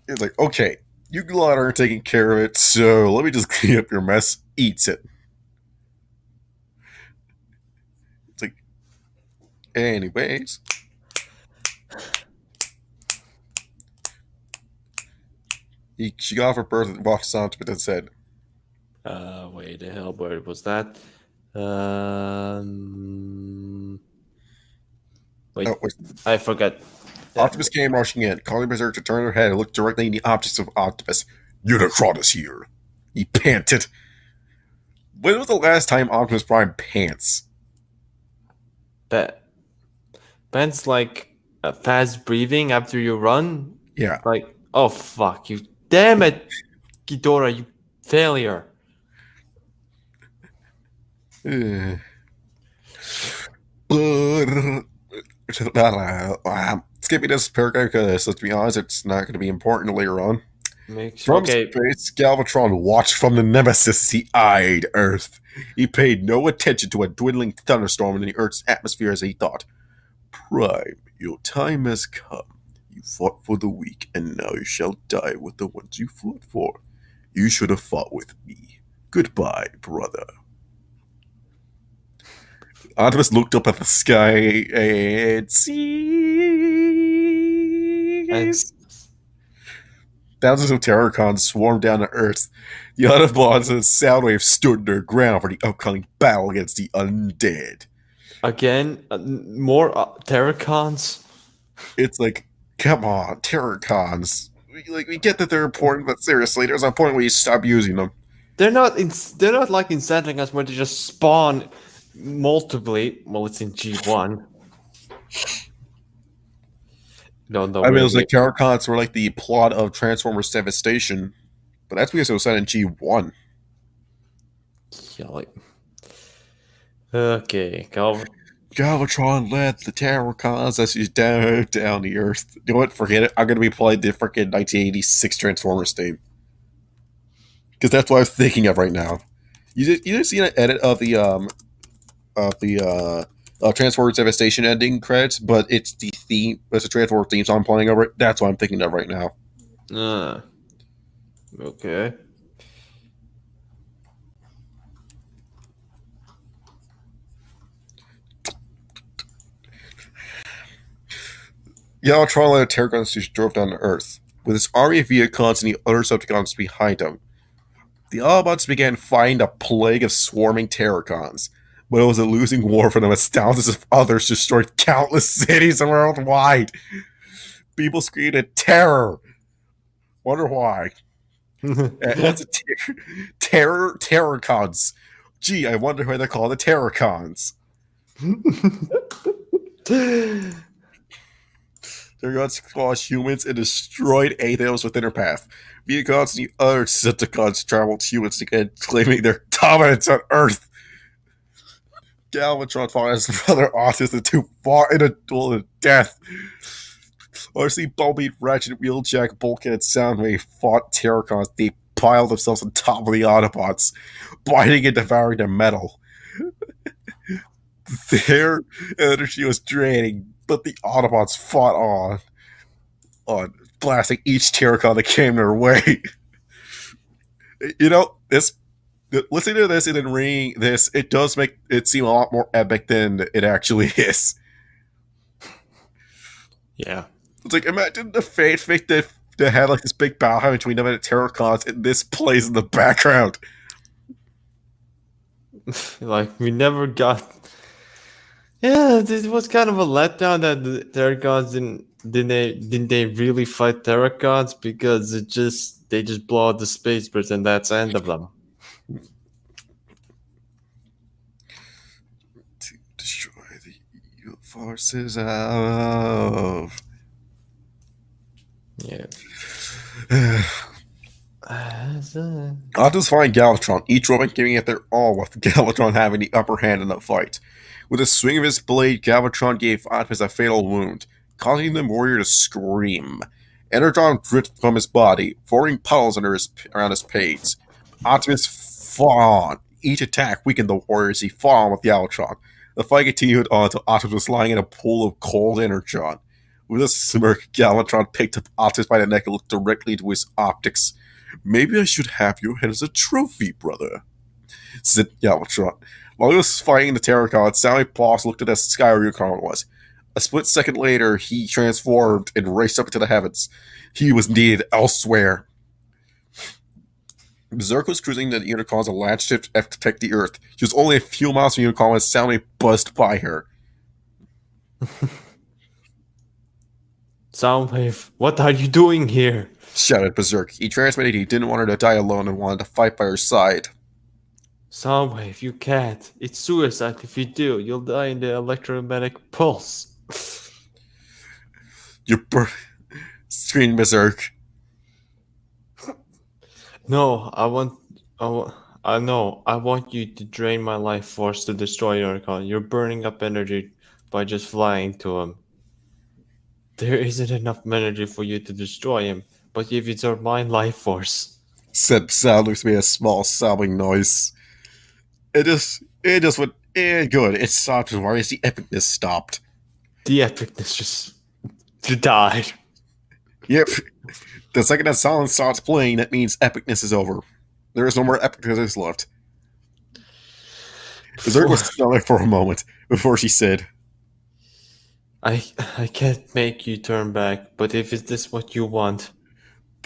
It's like, okay, you lot aren't taking care of it, so let me just clean up your mess. Eats it. It's like, anyways. She got off her birth and walked on to it and said, Wait, the hell, where was that? Wait, oh, wait. I forgot. Optimus came rushing in, calling Berserk to turn her head and look directly in the objects of Optimus. Unicron is here. He panted. When was the last time Optimus Prime pants? That Ben's like fast breathing after you run. Yeah. Like, oh fuck you! Damn it, Ghidorah, you failure. Skipping this paragraph because, let's be honest, it's not going to be important later on. From space, Galvatron watched from the Nemesis. He eyed Earth. He paid no attention to a dwindling thunderstorm in the Earth's atmosphere as he thought, Prime, your time has come. You fought for the weak, and now you shall die with the ones you fought for. You should have fought with me. Goodbye, brother. Optimus looked up at the sky and sees. Thousands of Terracons swarmed down to Earth. The Autobots and Soundwave stood their ground for the upcoming battle against the undead. Again, more Terracons. It's like, come on, Terracons. We get that they're important, but seriously, there's a point where you stop using them. They're not. They're not like in Sandringham where they just spawn multiply. Well, it's in G1. Don't know I mean, it where was like Terracons were like the plot of Transformers Devastation, but that's because it was set in G1. yeah, like. Okay, Galvatron led the Terracons as he's down the Earth. You know what? Forget it. I'm gonna be playing the freaking 1986 Transformers theme because that's what I'm thinking of right now. You didn't see an edit of the Transformers Devastation ending credits, but it's the theme. It's a Transformers theme song playing over it. That's what I'm thinking of right now. Okay. Galvatron led the Terracons who drove down to Earth with his army of Vehicons and the other Subticons behind him. The Autobots began fighting a plague of swarming Terracons, but it was a losing war for them as thousands of others destroyed countless cities worldwide. People screamed in terror. Wonder why. What's a Terracons? Gee, I wonder why they're called the Terracons. Terracons squashed humans and destroyed anything else within their path. Vehicons and the other Decepticons traveled humans again, claiming their dominance on Earth. Galvatron fought his brother Optimus, the two fought in a duel to death. RC Bumblebee, Ratchet, Wheeljack, Bulkhead, and Soundwave fought Terracons. They piled themselves on top of the Autobots, biting and devouring their metal. Their energy was draining, but the Autobots fought on blasting each Terracon that came their way. You know, listening to this and then reading this, it does make it seem a lot more epic than it actually is. Yeah. It's like, imagine the fanfic that had like this big battle between them and the Terracons, and this plays in the background. Like, we never got. Yeah, this was kind of a letdown that the Terracons didn't they really fight Terracons because they just blow out the spaceports and that's the end of them. To destroy the evil forces of. Yeah. Optimus find Galvatron, each robot giving it their all, with Galvatron having the upper hand in the fight. With a swing of his blade, Galvatron gave Optimus a fatal wound, causing the warrior to scream. Energon dripped from his body, forming puddles around his pads. Optimus fought on. Each attack weakened the warrior as he fought on with Galvatron. The fight continued on until Optimus was lying in a pool of cold Energon. With a smirk, Galvatron picked up Optimus by the neck and looked directly into his optics. "Maybe I should have your head as a trophy, brother," said Galvatron. While he was fighting the Terracon, Soundwave paused looked at the sky where Unicron was. A split second later, he transformed and raced up into the heavens. He was needed elsewhere. Berserk was cruising the Unicorn's latch ship to protect the Earth. She was only a few miles from Unicorn when Soundwave buzzed by her. Soundwave, what are you doing here? Shouted Berserk. He transmitted he didn't want her to die alone and wanted to fight by her side. Soundwave, you can't. It's suicide if you do. You'll die in the electromagnetic pulse. Screamed Berserk. No, I want you to drain my life force to destroy Unicron. You're burning up energy by just flying to him. There isn't enough energy for you to destroy him, but if it's my life force. Said Soundwave made a small sobbing noise. It just went good. It stopped as far as the epicness stopped. The epicness just died. Yep. The second that silence starts playing, that means epicness is over. There is no more epicness left. Berserk was silent for a moment before she said, I can't make you turn back, but if is this what you want?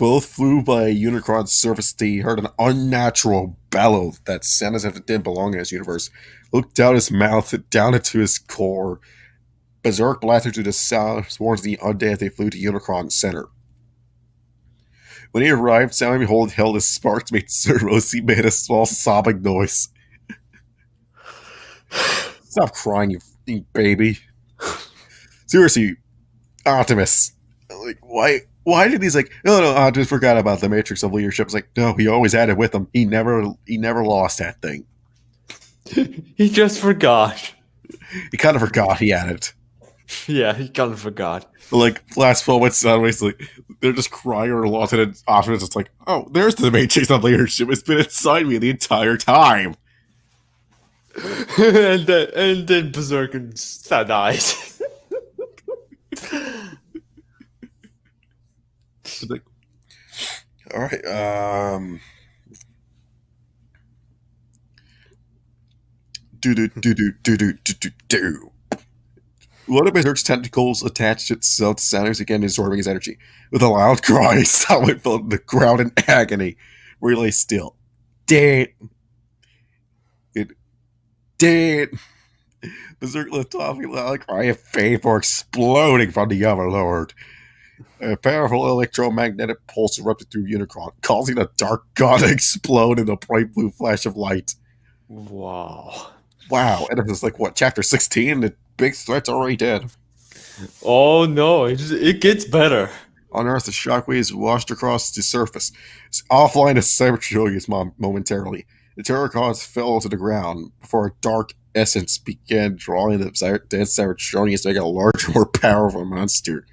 both flew by Unicron's surface. They heard an unnatural bellow that sounded as if it didn't belong in his universe. Looked down his mouth, down into his core. Berserk blasted through the sound towards the undead as they flew to Unicron's center. When he arrived, Soundwave held his sparks made servos. He made a small sobbing noise. Stop crying, you baby. Seriously, Optimus. Like, why did he's like, no, Optimus forgot about the matrix of leadership. It's like, no, he always had it with him. He never lost that thing. He just forgot. He kind of forgot he had it. Yeah, he kind of forgot. Like, last moments, Soundwave's like, they're just crying or lost it, and Optimus is like, oh, there's the matrix of leadership. It's been inside me the entire time. and then Berserk dies. Like, all right, do. One of Berserk's tentacles attached itself to Soundwave's again, absorbing his energy. With a loud cry, Soundwave fell to the ground in agony, where he lay still. Dead. Berserk left off a loud cry of pain before exploding from the Overlord. A powerful electromagnetic pulse erupted through Unicron, causing the dark god to explode in a bright blue flash of light. Wow. And it was like, what, chapter 16? The big threat's already dead. Oh no, it gets better. On Earth, the shockwaves washed across the surface. It's offline as Cybertronius momentarily. The terror gods fell to the ground before a dark essence began drawing the dead Cybertronius to make a larger, more powerful monster.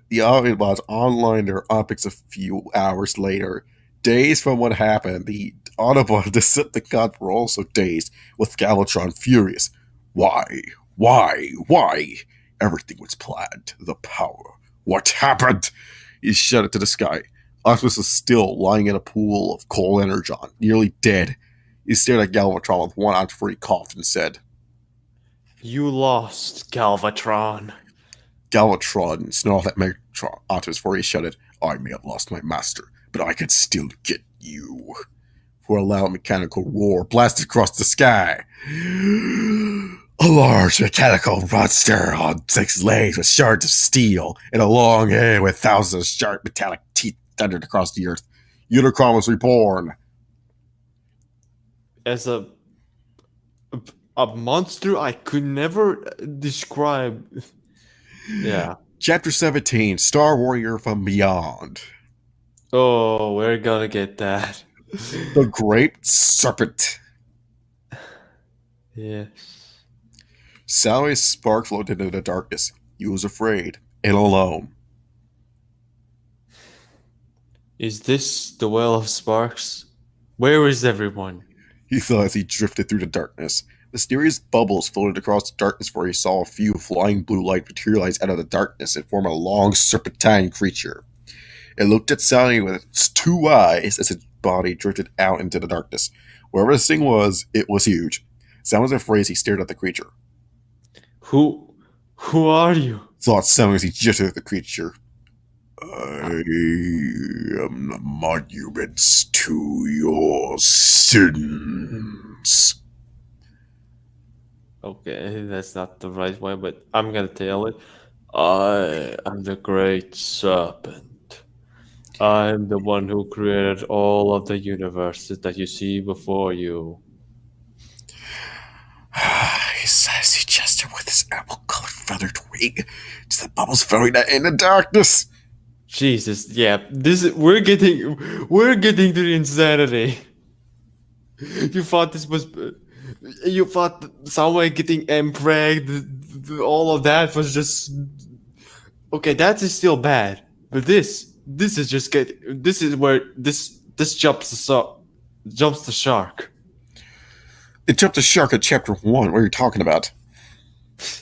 The Autobots online their optics a few hours later. Dazed from what happened, the Autobot Decepticons were also dazed, with Galvatron furious. Why? Everything was planned. The power. What happened? He shouted to the sky. Optimus was still lying in a pool of cold energon, nearly dead. He stared at Galvatron with one eye before he coughed and said, You lost, Galvatron. Galvatron snarled at Optimus before he shouted, I may have lost my master, but I can still get you. For a loud mechanical roar blasted across the sky. A large mechanical monster on 6 legs with shards of steel and a long head with thousands of sharp metallic teeth thundered across the earth. Unicron was reborn. As a monster I could never describe. Yeah. Chapter 17, Star Warrior from Beyond. Oh, we're gonna get that. The Great Serpent. Yes. Soundwave's spark floated into the darkness. He was afraid and alone. Is this the Well of Sparks? Where is everyone? He thought as he drifted through the darkness. Mysterious bubbles floated across the darkness where he saw a few flying blue light materialize out of the darkness and form a long serpentine creature. It looked at Soundwave with its 2 eyes as its body drifted out into the darkness. Wherever this thing was, it was huge. Sound was afraid as he stared at the creature. Who are you? Thought Sound as he gestured at the creature. I am the monuments to your sins. Okay, that's not the right way, but I'm gonna tell it. I am the Great Serpent. I'm the one who created all of the universes that you see before you. He says he gestured with his apple-colored feathered wing to the bubbles floating in the darkness. Jesus, yeah, we're getting to the insanity. You thought Soundwave getting impregned, all of that was just okay. That is still bad, but this is just this is where this jumps the shark. It jumped the shark at chapter 1. What are you talking about?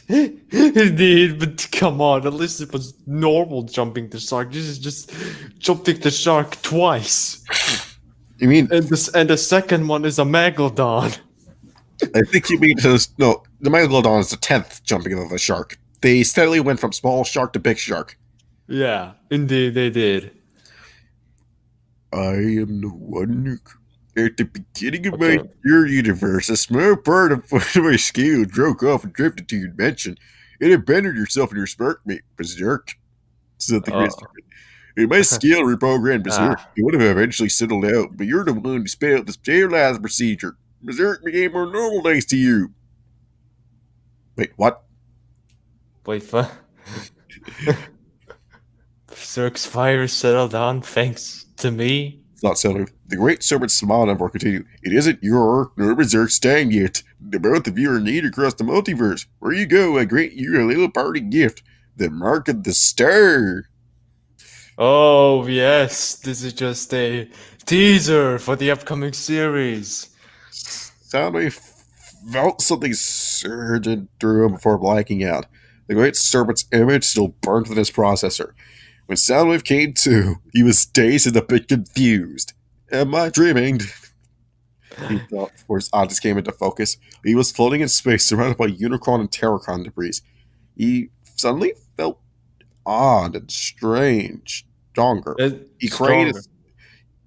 Indeed, but come on, at least it was normal jumping the shark. This is just jumping the shark twice. You mean? And the second one is a megalodon. I think you mean no. The megalodon is the 10th jumping of the shark. They steadily went from small shark to big shark. Yeah, indeed they did. I am the one who, at the beginning of my Okay. your universe, a small part of my scale broke off and drifted to your dimension. It abandoned yourself in your spark mate, Berserk, said the Great Oh. Serpent. In my scale reprogrammed Berserk, Ah. it would have eventually settled out, but you're the one who spelled the sterilized procedure. Berserk became more normal thanks to you. Wait, what? Wait, what? Berserk's fire settled down thanks to me. It's not Soundwave. The Great Serpent smiled and continued. It isn't your nor Berserk's time yet. The both of you are needed across the multiverse. Where you go, I grant you a little party gift. The mark of the star. Oh, yes, this is just a teaser for the upcoming series. Soundwave felt something surge through him before blacking out. The Great Serpent's image still burned within his processor. When Soundwave came to, he was dazed and a bit confused. Am I dreaming? He thought before his eyes came into focus. He was floating in space, surrounded by Unicron and Terracon debris. He suddenly felt odd and strange, stronger. He craned Stronger. his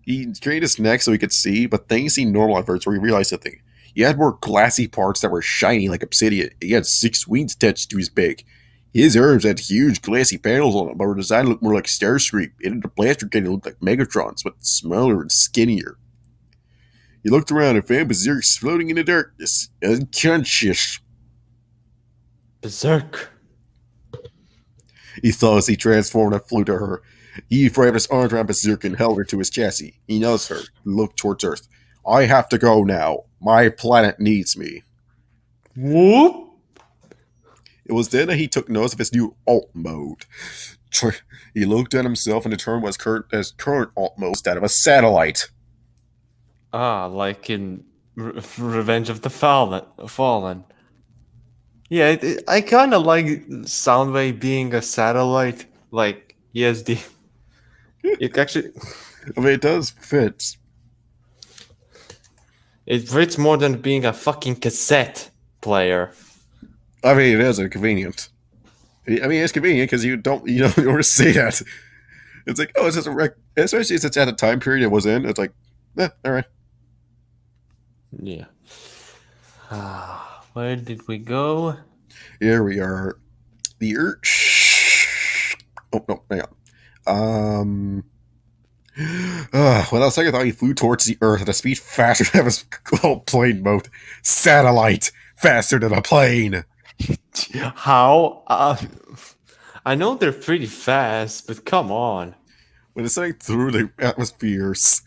he craned his neck so he could see, but things seemed normal at first. Where he realized something. He had more glassy parts that were shiny like obsidian. He had 6 wings attached to his beak. His arms had huge glassy panels on them, but were designed to look more like Starscream. And the blaster cannon looked like Megatron's, but smaller and skinnier. He looked around and found Berserk floating in the darkness, unconscious. Berserk. He thought as he transformed and flew to her. He wrapped his arms around Berserk and held her to his chassis. He nudged her, looked towards Earth. I have to go now. My planet needs me. Whoop. It was then that he took notice of his new alt mode. He looked at himself and determined what his current alt mode was that of a satellite. Ah, like in Revenge of the Fallen. Yeah, I kind of like Soundwave being a satellite. Like, yes, it actually I mean, it does fit. it fits more than being a fucking cassette player. I mean, it is inconvenient. I mean, it's convenient because you don't ever see that. It's like, oh, it's just a especially since it's at the time period it was in. It's like, all right. Yeah. Where did we go? Here we are. The Earth. Oh no, hang on. Without second thought, he flew towards the Earth at a speed faster than his plane mode. Satellite faster than a plane. How? I know they're pretty fast, but come on. When descending through the atmospheres,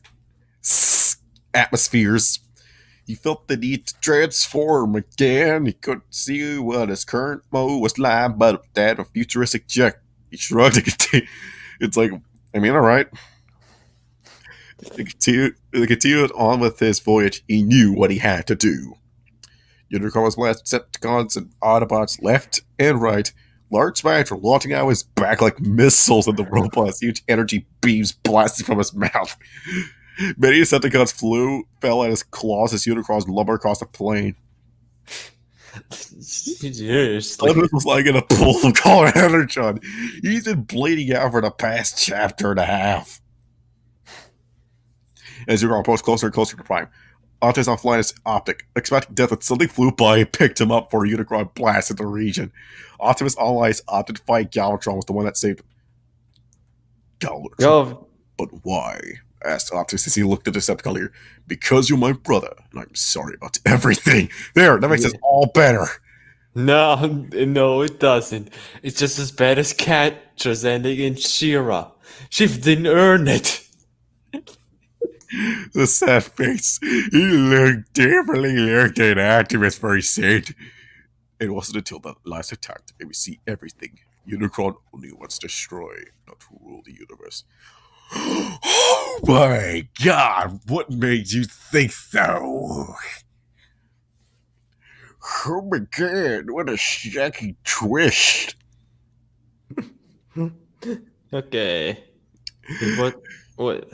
he felt the need to transform again. He couldn't see what his current mode was like, but that a futuristic jet. He shrugged and continued. It's like, I mean, all right. He continued on with his voyage. He knew what he had to do. Unicron's last Decepticons and Autobots left and right. Large spikes were launching out of his back like missiles, and the robot's huge energy beams blasted from his mouth. Many Decepticons fell at his claws as Unicron's lumbered across the plane. Seriously. This was like in a pool of color energon. He's been bleeding out for the past chapter and a half. As Unicron approached closer and closer to Prime, Optimus offline his optic, expecting death when something flew by and picked him up for a Unicron blast in the region. Optimus allies opted to fight Galvatron was the one that saved him. Galvatron? Go. But why? Asked Optimus as he looked at the Decepticon leader. Because you're my brother, and I'm sorry about everything. There, that makes us all better. No, no, it doesn't. It's just as bad as Catcher's ending in She-Ra. She didn't earn it. The sad face. Definitely looked at Optimus for a second. It wasn't until the last attack that we see everything. Unicron only wants to destroy, not to rule the universe. Oh my god, what made you think so? Oh my god, what a shocking twist. Okay. What?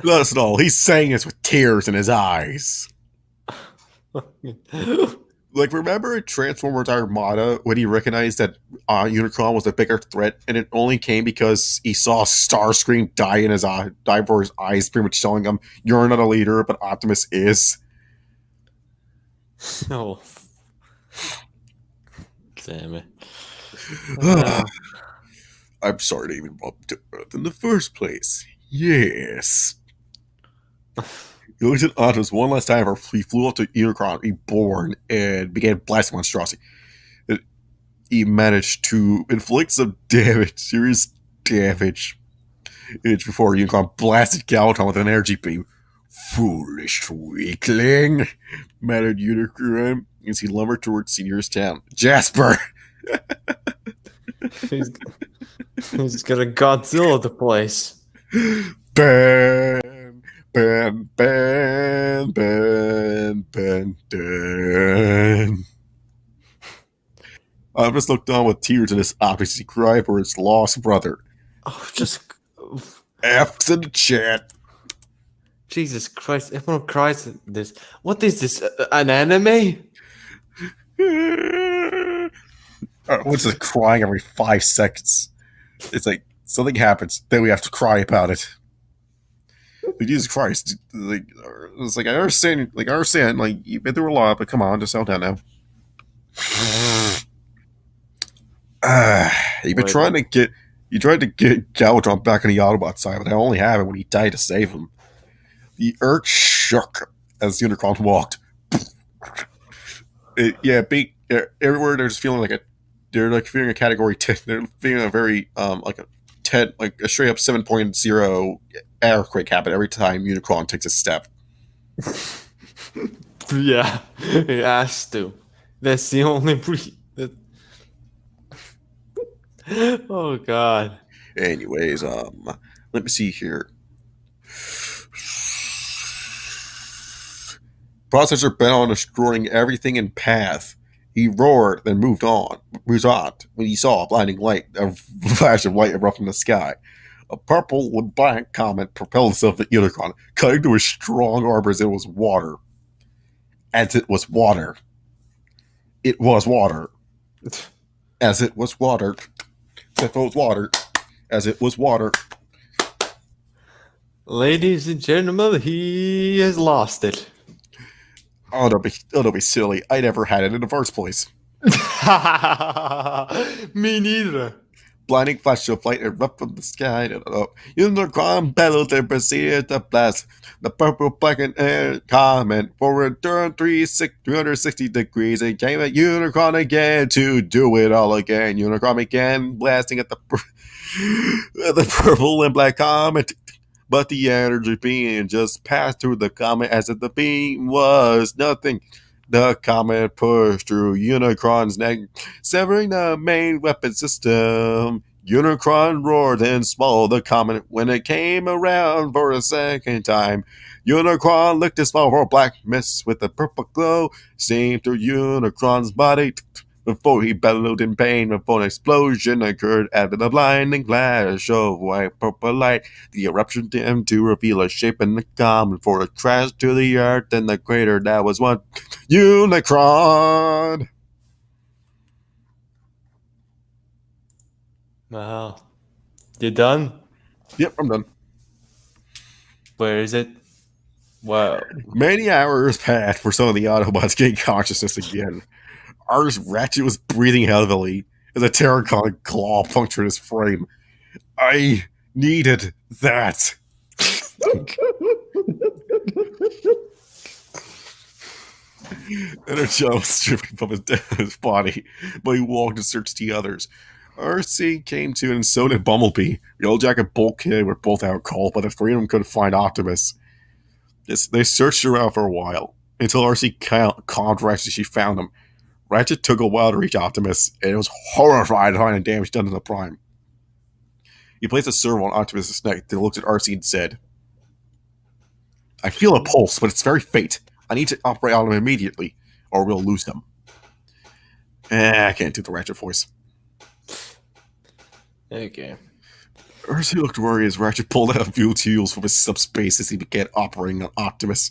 Not at all. He's saying this with tears in his eyes. Like, remember in Transformers Armada when he recognized that Unicron was a bigger threat, and it only came because he saw Starscream die in his eye, die before his eyes, pretty much telling him, "You're not a leader, but Optimus is." Oh, damn it. Uh, I'm sorry to even bump to Earth in the first place. Yes. He looked at Optimus one last time before he flew up to Unicron, reborn, and began blasting monstrosity. He managed to inflict some damage, serious damage, before Unicron blasted Galvatron with an energy beam. Foolish weakling, muttered Unicron as he lumbered towards Senior's town. Jasper! he's, he's gonna Godzilla the place. Ben, Ben, Ben, Ben, Ben, Ben. I just looked on with tears in his eyes as he cried for his lost brother. Oh, just F's in the chat. Jesus Christ! Everyone cries at this. What is this? An anime? What's just crying every 5 seconds? It's like something happens, then we have to cry about it. Like, Jesus Christ! Like, it's like I understand. Like, you've been through a lot, but come on, just settle down now. You've been trying to get. You tried to get Galvatron back on the Autobot side, but that only happened when he died to save him. The earth shook as Unicron walked. Everywhere they're just feeling like they're like feeling a category 10. They're feeling a very like a 10, like a straight up 7.0 earthquake happen every time Unicron takes a step. Yeah, it has to. That's the only Oh God. Anyways, let me see here. Processor bent on destroying everything in path. He roared, then moved on when he saw a blinding light, a flash of light erupt from the sky. A purple and black comet propelled itself at Unicron, cutting through his strong armor as it was water. As it was water. It was water. As it was water. As it was water. As it was water. Ladies and gentlemen, he has lost it. Oh, don't be silly. I never had it in the first place. Me neither. Blinding flash of light erupt from the sky. Unicron bellowed and proceeded to blast the purple blackened air comet for a turn 360 degrees and came at Unicron again to do it all again. Unicron began blasting at the purple and black comet, but the energy beam just passed through the comet as if the beam was nothing. The comet pushed through Unicron's neck, severing the main weapon system. Unicron roared and swallowed the comet when it came around for a second time. Unicron licked his small for black mist with a purple glow, seeing through Unicron's body before he bellowed in pain before an explosion occurred after the blinding flash of white purple light. The eruption dimmed to reveal a shape in the comet before it crashed to the earth in the crater that was one Unicron. Wow. You done? Yep, I'm done. Where is it? Wow. Many hours passed for some of the Autobots to gain consciousness again. Ours Ratchet was breathing heavily as a Terracon claw punctured his frame. I needed that. Energy was stripping from his body, but he walked in search of the others. RC came to, and so did Bumblebee. Yellowjacket and Bulkhead were both out cold, but the three of them couldn't find Optimus. They searched around for a while, until RC calmed Ratchet as she found him. Ratchet took a while to reach Optimus, and it was horrified to find the damage done to the Prime. He placed a servo on Optimus' neck, then looked at RC and said, I feel a pulse, but it's very faint. I need to operate on him immediately, or we'll lose him. I can't do the Ratchet voice. Okay. RC looked worried as Ratchet pulled out fuel tubes from his subspace as he began operating on Optimus.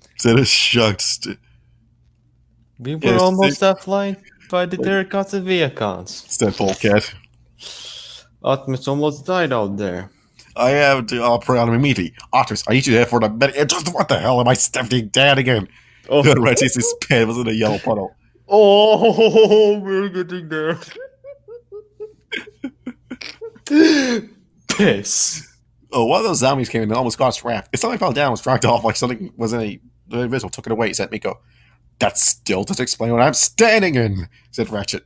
Said it shucks. We were Yes, almost offline by the Terracotta Viacons. said Polecat. Optimus almost died out there. I have to operate on him immediately. Otters, I need you there for the minute. Just what the hell am I stepping down again? Oh, Reggie's pen was in a yellow puddle. oh, we're getting there. Piss. Oh, one of those zombies came in and almost got us wrapped. If something fell down, was dragged off like something was in the invisible, took it away, said Miko. That still doesn't explain what I'm standing in, said Ratchet.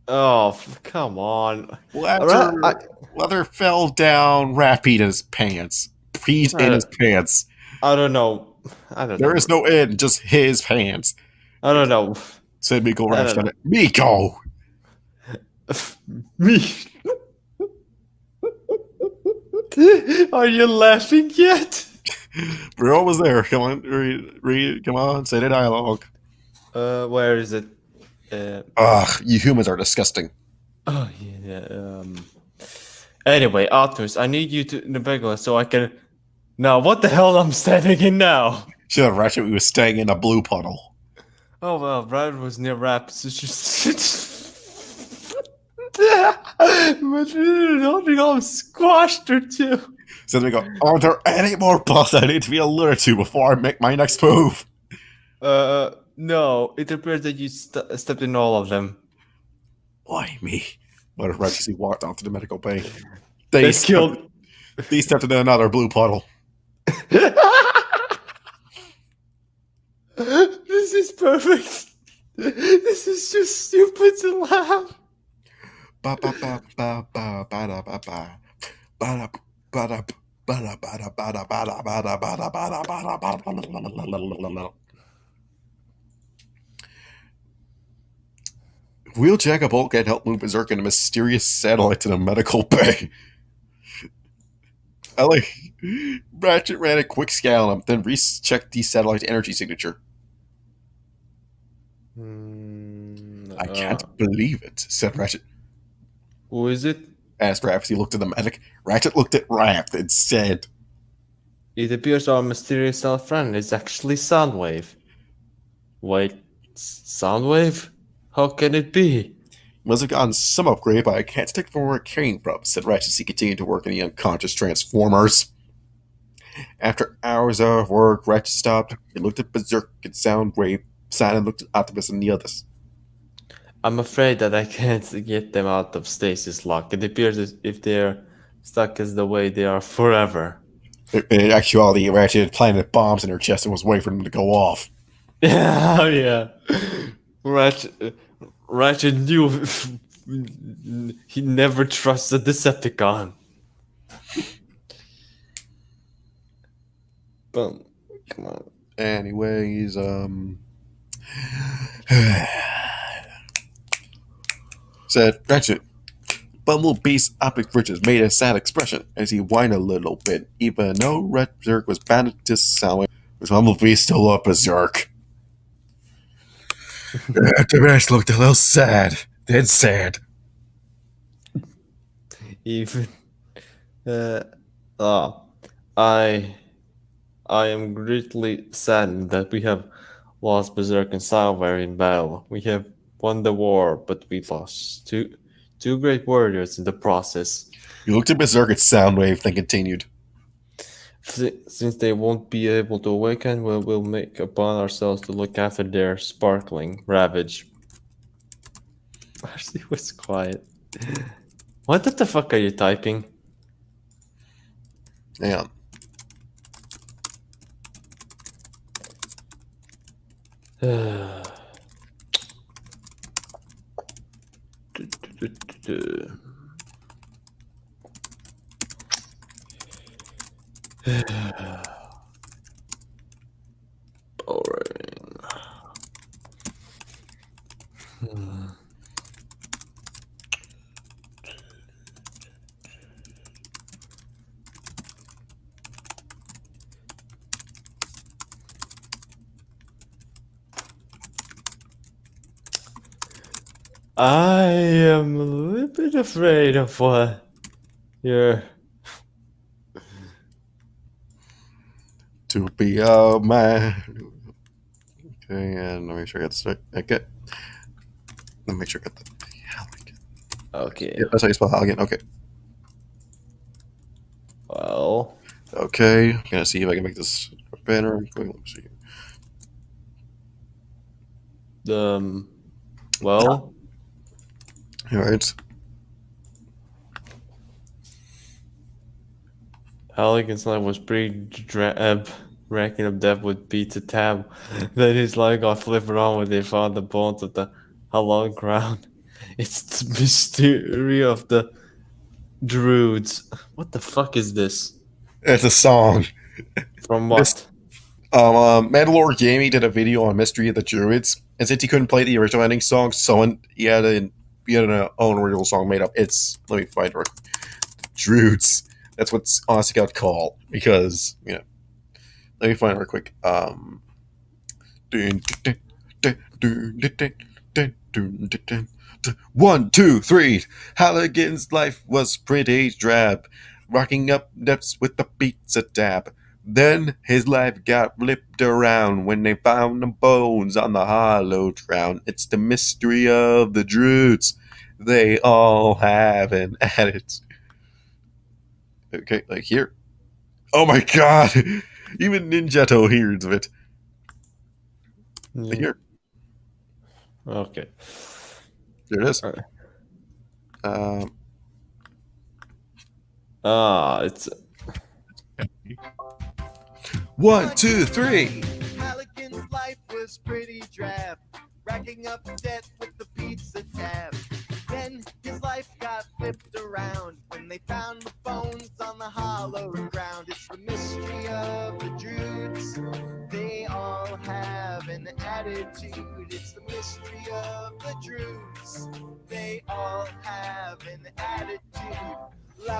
Oh, come on. Leather fell down, Raph peed in his pants. Peed in his pants. I don't know. There is no in, just his pants. I don't know. Said Miko Raph. Miko! Me. Are you laughing yet? We're almost there. Come on, read. Come on, say the dialogue. Where is it? Ugh, you humans are disgusting. Oh yeah. Anyway, Optimus, I need you to Nebula so I can. Now, what the hell I'm standing in now? Sure, Ratchet, we were staying in a blue puddle. Oh well, Brad was near Raps. It's just. But I'm squashed or two. So we go, are there any more boss I need to be alerted to before I make my next move? No. It appears that you stepped in all of them. Why me? But Ratchet walked onto the medical bay. They killed. They stepped into another blue puddle. This is perfect. This is just stupid to laugh. Ba ba ba ba ba ba da ba ba ba ba da ba da ba da ba da ba da ba da ba da ba da ba da. Wheeljack Bulkhead helped move Berserk in a mysterious satellite to the medical bay. I like Ratchet ran a quick scan on him, then rechecked the satellite's energy signature. I can't believe it, said Ratchet. Who is it? Asked Raph as he looked at the medic. Ratchet looked at Raph and said, It appears our mysterious old friend is actually Soundwave. Wait, Soundwave? How can it be? Must have gotten some upgrade, but I can't detect from where it came from, said Ratchet as he continued to work in the unconscious Transformers. After hours of work, Ratchet stopped. He looked at Berserk and Soundwave, sighed and looked at Optimus and the others. I'm afraid that I can't get them out of stasis lock. It appears as if they're stuck as the way they are forever. In actuality, Ratchet had planted bombs in her chest and was waiting for them to go off. Yeah. Ratchet knew he never trusts a Decepticon. But come on. Anyways, said Ratchet. Bumblebee's optic bridges made a sad expression as he whined a little bit, even though Red Berserk was banded to Soundwave. Was Bumblebee still up Berserk? The rest looked a little sad. Then sad. Even I am greatly saddened that we have lost Berserk and Soundwave in battle. We have won the war, but we lost two great warriors in the process. He looked at Berserk and Soundwave, then continued. Since they won't be able to awaken, we'll make upon ourselves to look after their sparkling ravage. Marcy was quiet. What the fuck are you typing? Yeah. Boring. I am a little bit afraid of what you're. to be a man. Okay, and let me make sure I got this right. Okay. Let me make sure I got the Halligan. Okay. Yeah, that's how you spell Halligan. Okay. Well. Okay. I'm gonna see if I can make this better. Let me see. Well. All right. Halligan's life was pretty racking up death with pizza tab. Then his leg got flipped around when they found the bones of the hollow ground. It's the mystery of the Druids. What the fuck is this? It's a song. From This what? Mandalore Gaming did a video on Mystery of the Druids, and since he couldn't play the original ending song, he had an own original song made up. It's let me find it. Druids. That's what's honestly got called because Let me find it real quick. One, two, three. Halligan's life was pretty drab, rocking up depths with the pizza tab. Then his life got flipped around when they found the bones on the hollow ground. It's the mystery of the Druids. They all have an attitude. Okay, like here. Oh my god! Even Ninjato hears of it. Like here. Okay. There it is. It's 1, 2, 3. Halligan's life was pretty drab, racking up debt with the pizza tab. Then his life got flipped around when they found the bones on the hollow ground. It's the mystery of the Druids. They all have an attitude. It's the mystery of the Druids. They all have an attitude.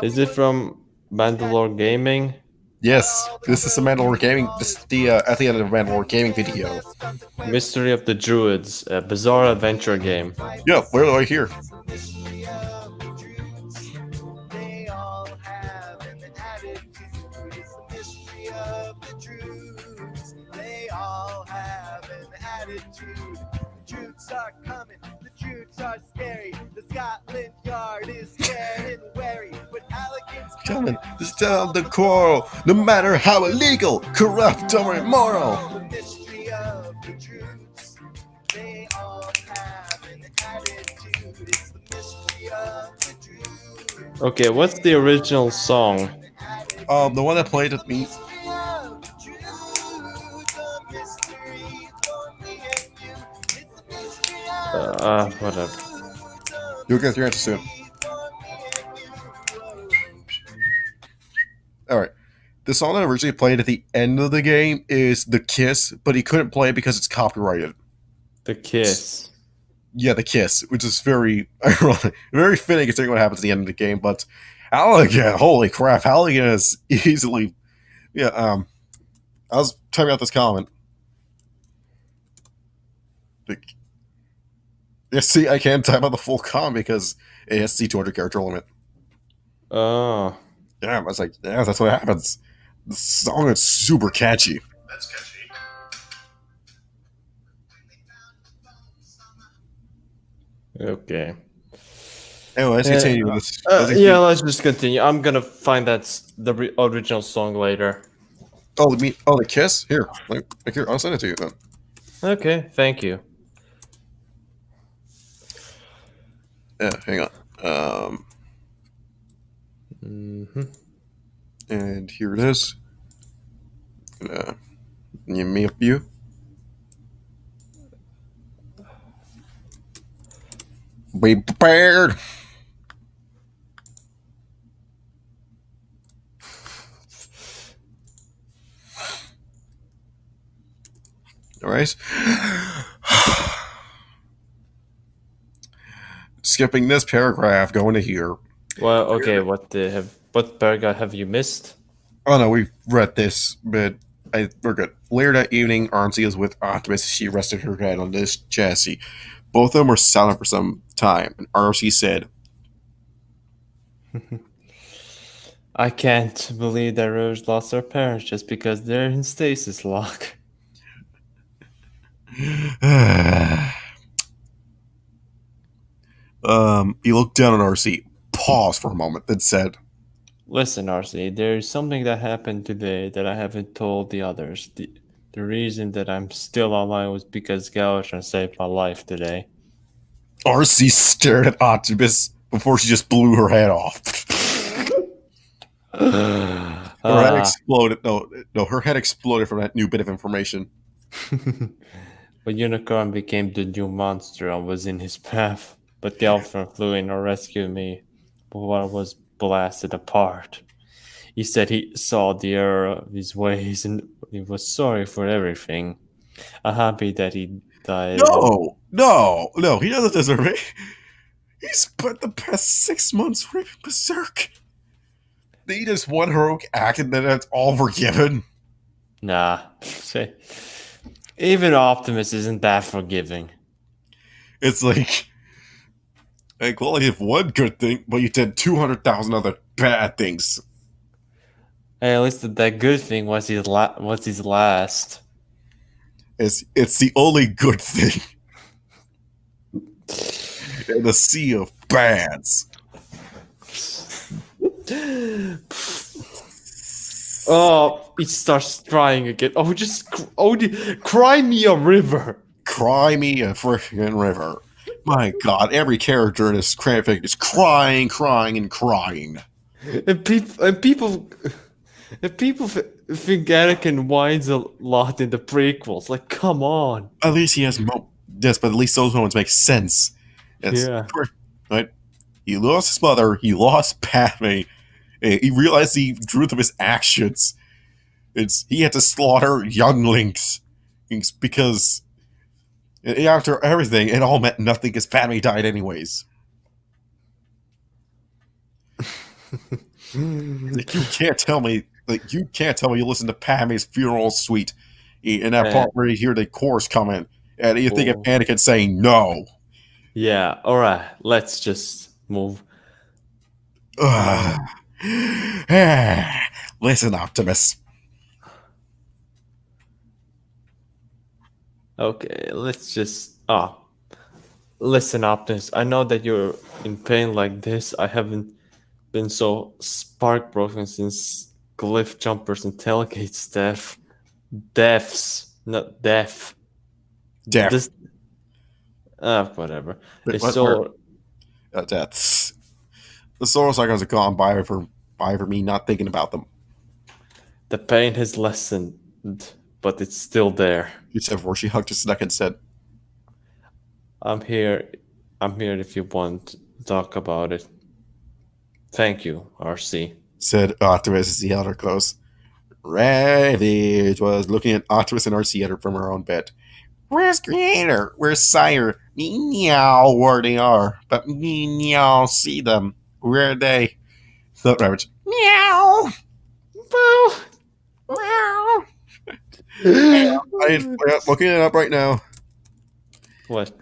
Is it from Mandalore Gaming? Yes, this is the Mandalore Gaming. This is the at the end of the Mandalore Gaming video. Mystery of the Druids, a bizarre adventure game. Yeah, we're right here. They all have an attitude. It's the mystery of the Druids. They all have an attitude. The Druids are coming. The Druids are scary. The Scotland Yard is scared and wary. But Halligan's Coming to stop the quarrel, no matter how illegal, corrupt, or immoral. The mystery of the Druids. They all have an attitude. It's the mystery of the Druids. Okay, what's the original song? The one that played with me. Whatever. You'll get your answer soon. Alright. The song that originally played at the end of the game is The Kiss, but he couldn't play it because it's copyrighted. The Kiss. Yeah, The Kiss, which is very ironic, very fitting considering what happens at the end of the game, but Halligan, holy crap, Halligan is easily I was typing out this comment. Yeah, see, I can't type out the full comment because it has the 200 character limit. Oh. Yeah, I was like, yeah, that's what happens. The song is super catchy. That's catchy. Okay. Anyway, let's continue this. Yeah, let's just continue. I'm gonna find the original song later. Oh, the Kiss? Here, here, I'll send it to you then. Okay, thank you. Yeah, hang on. And here it is. Me up you. Be prepared. All right. Skipping this paragraph, going to here. Well, okay. What paragraph have you missed? Oh no, we've read this, but we're good. Later that evening, Arnsey is with Optimus. She rested her head on this chassis. Both of them were silent for some time, and Arnsey said, I can't believe that Rose lost her parents just because they're in stasis lock. He looked down at RC, paused for a moment, then said, Listen, RC, there's something that happened today that I haven't told the others. The reason that I'm still alive was because Galvatron saved my life today. RC stared at Optimus before she just blew her head off. Her head exploded. No, her head exploded from that new bit of information. But Unicorn became the new monster and was in his path. But Galvatron flew in and rescued me before I was blasted apart. He said he saw the error of his ways and he was sorry for everything. I'm happy that he died. No, he doesn't deserve it. He spent the past 6 months raping Berserk. He just one heroic act and then that's all forgiven. Nah. Even Optimus isn't that forgiving. It's like well, you have one good thing, but you did 200,000 other bad things. Hey, at least that good thing was his last. It's the only good thing in the sea of bads. Oh, it starts crying again. Cry me a river. Cry me a freaking river. My God, every character in this fanfic is crying. And people think Anakin whines a lot in the prequels. Like, come on. At least he has yes, but at least those moments make sense. Yeah. Right? He lost his mother. He lost Padme. He realized the truth of his actions. He had to slaughter younglings because after everything, it all meant nothing because Padme died anyways. You can't tell me you listen to Padme's funeral suite in that part where you hear the chorus come in and you think of Anakin saying no. Yeah, alright, let's just move. Listen, Optimus. Okay, let's just listen, Optimus. I know that you're in pain like this. I haven't been so spark broken since Glyph Jumpers and Tailgates deaths, not death. Death. This, whatever. Wait, It's so deaths. The Soros icons are gone by for me not thinking about them. the pain has lessened, but it's still there. She said before she hugged his neck and said, I'm here if you want to talk about it. Thank you, RC. Said Optimus as he held her close. Ravage was looking at Optimus and RC from her own bed. Where's Creator? Where's Sire? Meow where they are, but meow see them. Where are they? Thought Ravage. Meow. Meow. Meow. I'm looking it up right now. What?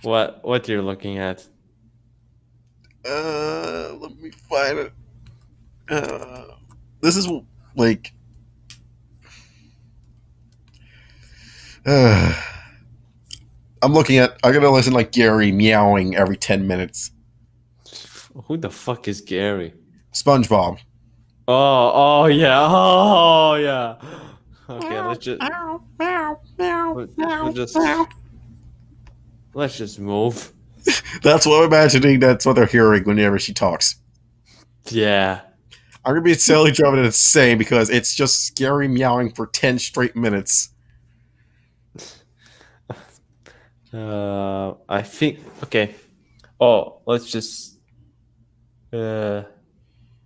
What you're looking at? Let me find it. This is like. I'm gonna listen like Gary meowing every 10 minutes. Who the fuck is Gary? SpongeBob. Oh yeah. Okay, let's just move. That's what I'm imagining. That's what they're hearing whenever she talks. Yeah. I'm gonna be totally driving it insane because it's just scary meowing for 10 straight minutes. I think okay. Oh, let's just let's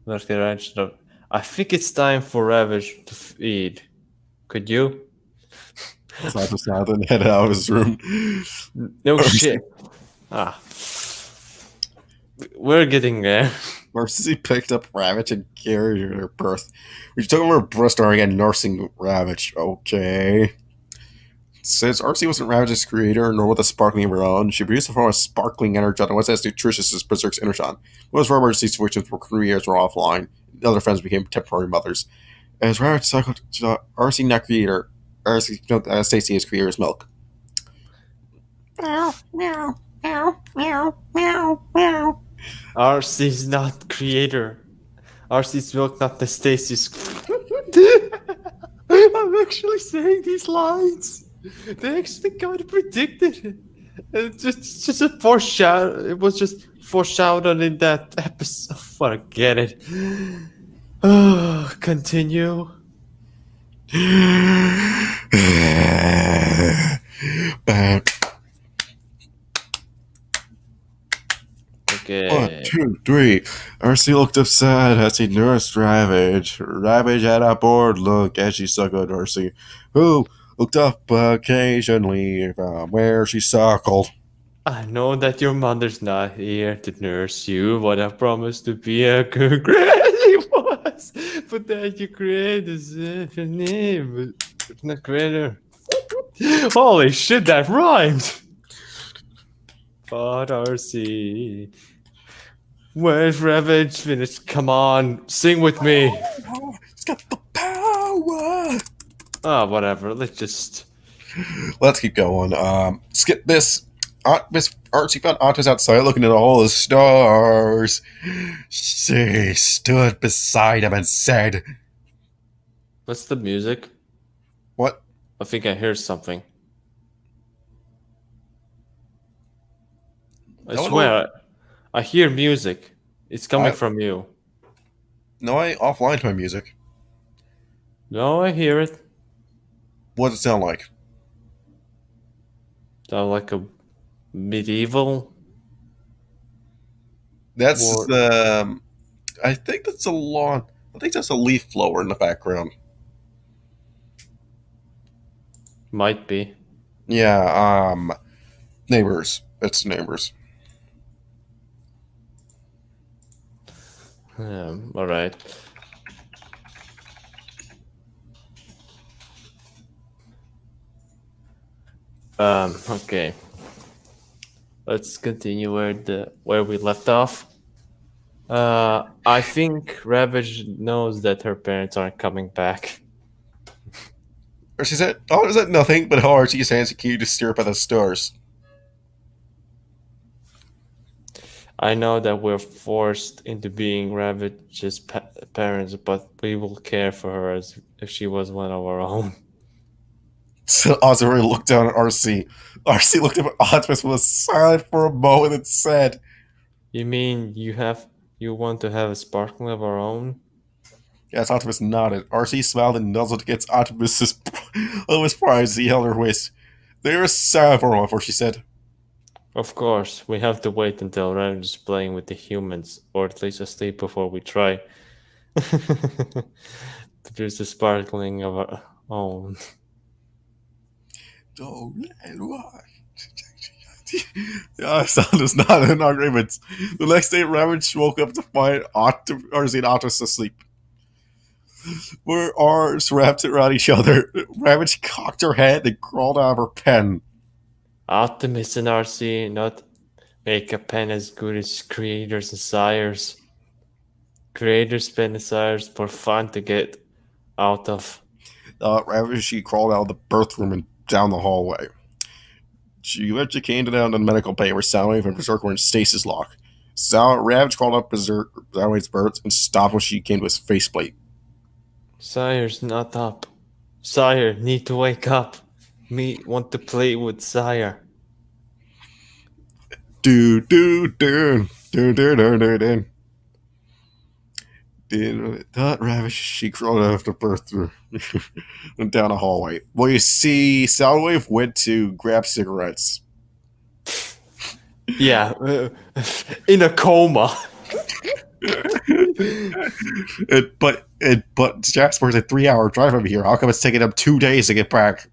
get arranged up. I think it's time for Ravage to feed. Could you? So I just now then head out of his room. No shit. We're getting there. Mercy picked up Ravage and carried her to her berth. We took him her breast area and nursing Ravage. Okay. Since RC wasn't Ravage's creator, nor with a sparkling of her own, she produced a form of sparkling energon that was as nutritious as Berserk's Energon. Most Ravage's situations where careers were offline, the other friends became temporary mothers. As Ravage cycled to RC not creator, RC Stacy is creator's milk. Meow, meow, meow, meow, meow, meow. RC's not creator. RC's milk, not the Stacy's. I'm actually saying these lines. They actually kind of predicted it. It's just a foreshadow. It was just foreshadowed in that episode. Forget it. Continue. Okay. 1, 2, 3. RC looked upset as he nursed Ravage. Ravage had a bored look as she suckled RC, who looked up occasionally from where she suckled. I know that your mother's not here to nurse you, but I promised to be a good granny was. But that you create is your name, but not creator. Holy shit, that rhymed. But RC, where's Ravage finished? Come on, sing with me. It's got the power. Whatever. Let's keep going. Skip this. Miss Archie found Otto's outside looking at all the stars. She stood beside him and said, What's the music? What? I think I hear something. I swear, I hear music. It's coming from you. No, I offlined my music. No, I hear it. What does it sound like? Sound like a medieval. That's I think that's a lawn. I think that's a leaf blower in the background. Might be. Yeah, neighbors. It's neighbors. All right. Okay. Let's continue where we left off. I think Ravage knows that her parents aren't coming back. Or she said, "Oh, is that nothing but how Archie's hands key to steer up at the stars?" I know that we're forced into being Ravage's parents, but we will care for her as if she was one of our own. So Ozzy looked down at RC. RC looked up at Optimus, was silent for a moment, and said, "You mean you want to have a sparkling of our own?" Yes, Optimus nodded. RC smiled and nuzzled against Optimus's pride as he held her waist. They were silent for a while before she said, "Of course, we have to wait until Ravage is playing with the humans, or at least asleep before we try. Produce a sparkling of our own." "Don't let why." Yeah, sound is not in agreement. The next day, Ravage woke up to find RC and Optimus asleep. With arms wrapped around each other, Ravage cocked her head and crawled out of her pen. Optimus and RC not make a pen as good as creators and sires. Creators pen and sires for fun to get out of. Ravage, she crawled out of the birth room and down the hallway. She eventually came down to the medical bay where Soundwave and Berserk were in stasis lock. Ravage crawled up Soundwave's birds and stopped when she came to his faceplate. Sire's not up. Sire, need to wake up. Me want to play with Sire. Do do do do do do do do. That Ravage, she crawled out of the birth room and down a hallway. Well, you see, Soundwave went to grab cigarettes. Yeah, in a coma. But Jasper's a 3-hour drive over here. How come it's taking them 2 days to get back?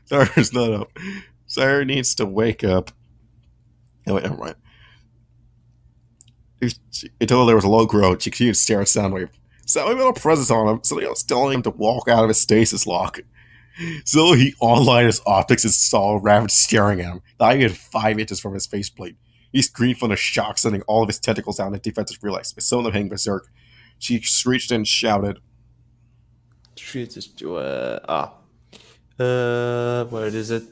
Sire's not up. Sire needs to wake up. Oh, wait, never mind. Until there was a low groan, she continued to stare at Soundwave. So we put a presence on him, so he was telling him to walk out of his stasis lock. So he online his optics and saw Ravage staring at him, not even 5 inches from his faceplate. He screamed from the shock, sending all of his tentacles down the defensive relays, with some of them hitting berserk. She screeched and shouted, where is it?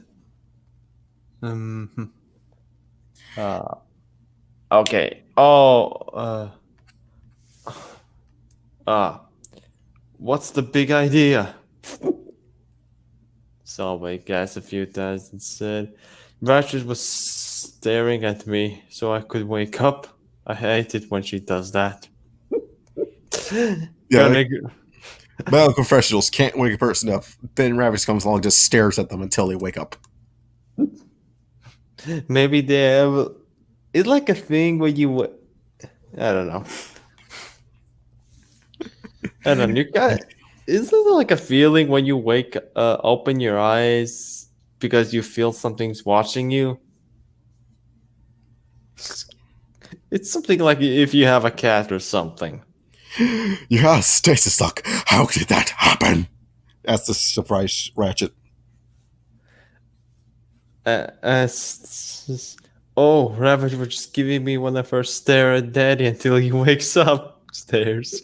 Okay. What's the big idea? Soundwave gasped a few times and said, Ratchet was staring at me so I could wake up. I hate it when she does that. "Yeah, medical professionals can't wake a person up. Then Ravage comes along and just stares at them until they wake up." Maybe they have. It's like a thing where you. I don't know. I don't know. You got. Isn't it like a feeling when you open your eyes because you feel something's watching you? It's something like if you have a cat or something. "Yeah, stasis lock. How did that happen?" That's the surprise Ratchet. Ravage was just giving me one of her stare at Daddy until he wakes up. Stairs.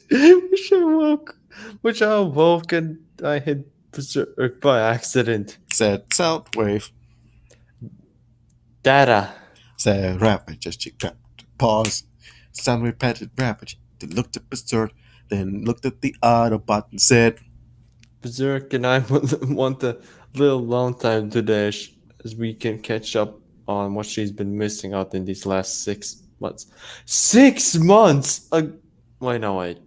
Which I awoke and I hit berserk by accident. Said Soundwave. Data. Said Ravage just she grabbed. Pause. Soundwave patted Ravage. Then looked at Berserk. Then looked at the Autobot and said, Berserk and I want a little long time today as we can catch up on what she's been missing out in these last 6 months. 6 months? Wait.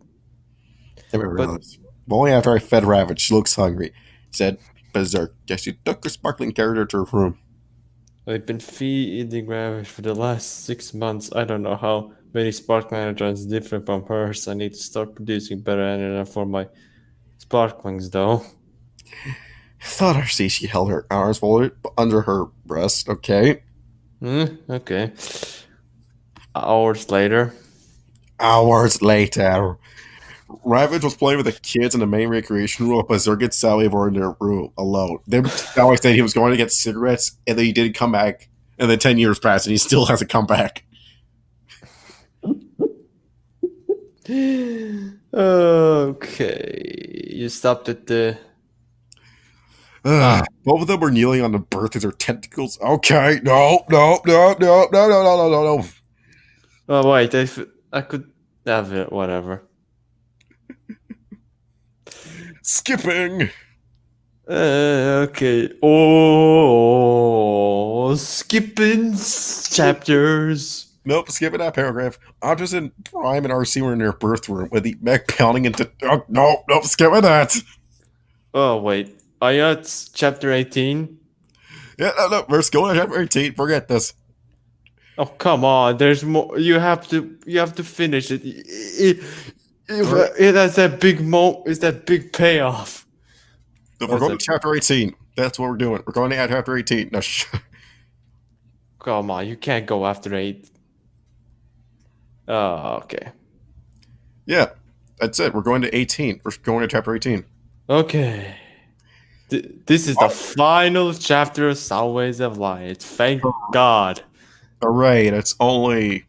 "Never realized. Only after I fed Ravage, she looks hungry," said Berserk. Yes, she took her sparkling character to her room. I've been feeding Ravage for the last 6 months. I don't know how many sparkling energons different from hers. I need to start producing better energy for my sparklings, though. Thought I see she held her arms folded under her breast. Okay. Okay. Hours later. Ravage was playing with the kids in the main recreation room, but Berserk and Soundwave were in their room alone. Then Soundwave said he was going to get cigarettes, and then he didn't come back. And then 10 years passed, and he still hasn't come back. Okay. You stopped at the... Both of them were kneeling on the berth with their tentacles. Okay, no. Oh, wait. I could have it. Whatever. Skipping. Okay. Skipping chapters. Nope, skipping that paragraph. Andres and Prime and RC were in their birth room with the mech pounding into. Oh, nope, skipping that. Oh, wait. Are you at chapter 18? Yeah, no, we're going to chapter 18. Forget this. Oh, come on. There's more. You have to finish it. It has that big it's that big payoff. So we're going to chapter 18. That's what we're doing. We're going to chapter 18. No, come on, you can't go after 8. Oh, okay. Yeah, that's it. We're going to 18. We're going to chapter 18. Okay. This is the final chapter of Soundwaves of Light. Thank God. Hooray, it's only...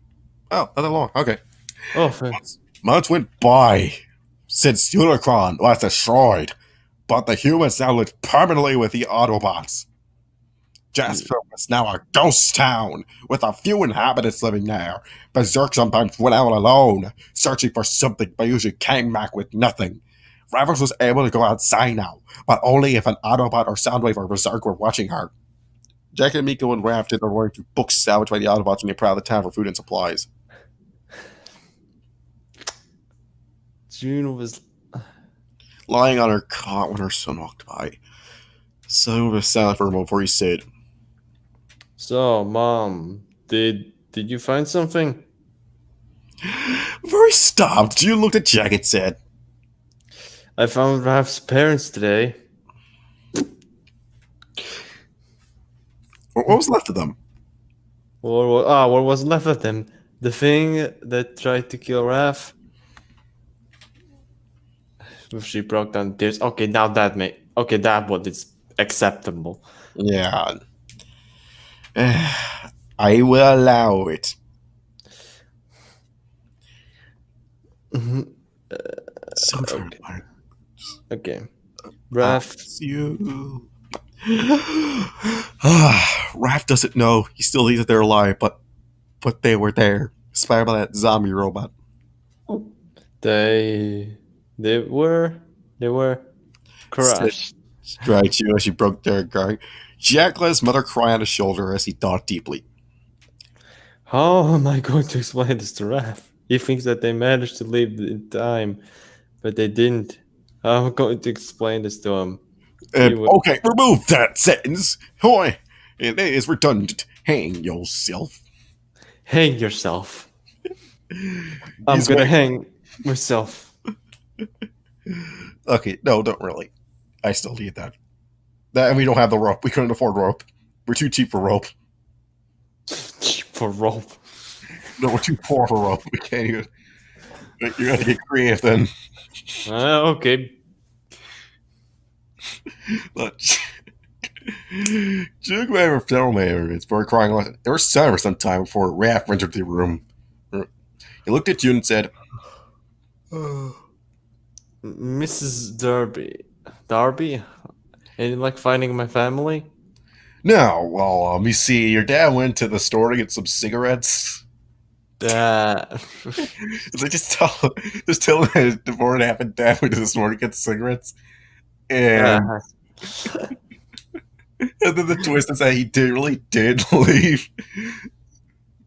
Oh, not that long. Okay. Oh, thanks. Months went by since Unicron was destroyed, but the humans now live permanently with the Autobots. Jasper is now a ghost town with a few inhabitants living there. Berserk sometimes went out alone, searching for something, but usually came back with nothing. Ravage was able to go outside now, but only if an Autobot or Soundwave or Berserk were watching her. Jack and Miko and Raph are going to books salvaged by the Autobots when they prowl the town for food and supplies. June was lying on her cot when her son walked by. Son was silent for a moment before he said, "So, Mom, did you find something?" Before he stopped, June looked at Jack and said, "I found Raph's parents today." What was left of them? What was left of them? The thing that tried to kill Raph. She broke down tears. Okay, now that one is acceptable. Yeah. I will allow it. So trying to find Okay. Raph. you. Raph doesn't know. He still thinks that they're alive, but they were there. Inspired by that zombie robot. They were crushed. Strikes you as she broke their guard. Jack let his mother cry on his shoulder as he thought deeply. How am I going to explain this to Raph? He thinks that they managed to leave in time, but they didn't. How am I going to explain this to him? Okay, remove that sentence. Hoy, it is redundant. Hang yourself. Hang yourself. I'm gonna hang myself. Okay, no, don't really. I still need that. And we don't have the rope. We couldn't afford rope. We're too cheap for rope. Cheap for rope. No, we're too poor for rope. We can't even. You gotta get creative then. Okay. Jug Maver Fellmaver is for crying like there was silence some time before Raph entered the room. He looked at June and said, Mrs. Darby? And you like finding my family? "No, well, let me see. Your dad went to the store to get some cigarettes." So just tell him before it happened, Dad went to the store to get cigarettes, and and then the twist is that he really did leave.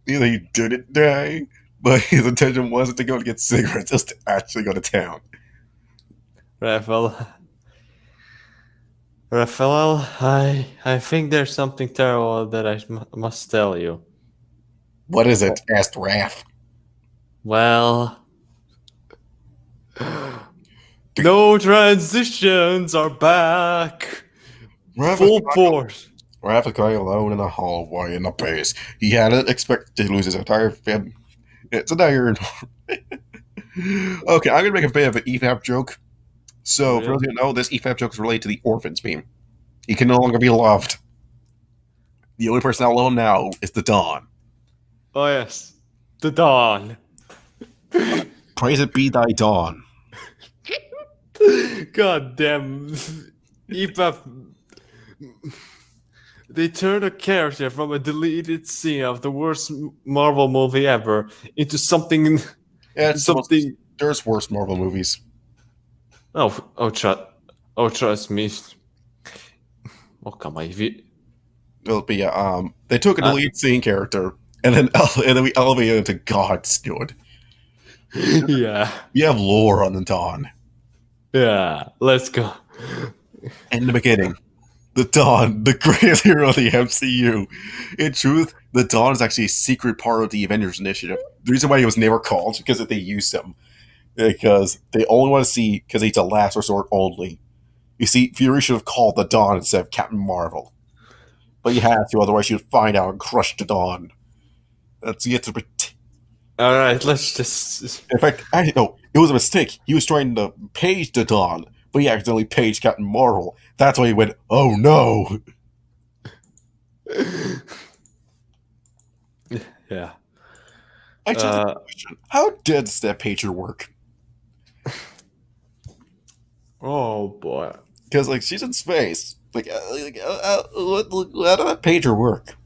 He didn't die, but his intention wasn't to go to get cigarettes; it was to actually go to town. Raphael, I think there's something terrible that I must tell you. What is it? Asked Raph. Well, no transitions are back. Full force. Raph was crying alone in the hallway in the base. He hadn't expected to lose his entire family. So now you're in. Okay, I'm gonna make a bit of an EFAP joke. So, for those who don't know, this EFAP joke is related to the orphans meme. He can no longer be loved. The only person I'll love him now is the Dawn. Oh yes, the Dawn. Praise it be thy Dawn. God damn, EFAP. They turned a character from a deleted scene of the worst Marvel movie ever into something. Yeah, something. There's worse Marvel movies. Trust me. Oh come on, It'll be they took a deleted scene character and then we elevated it to God's dude. Yeah. We have lore on the Dawn. Yeah, let's go. In the beginning, the Dawn, the greatest hero of the MCU. In truth, the Dawn is actually a secret part of the Avengers Initiative. The reason why he was never called is because they used him. Because they only want to see, because he's a last resort only. You see, Fury should have called the Dawn instead of Captain Marvel. But you had to, otherwise you'd find out and crush the Dawn. That's yet to... Alright, let's just... In fact, actually, no, it was a mistake. He was trying to page the Dawn, but he accidentally paged Captain Marvel. That's why he went, oh no! Yeah. I just have a question. How does that pager work? Oh boy. Because, like, she's in space. How does that pager work?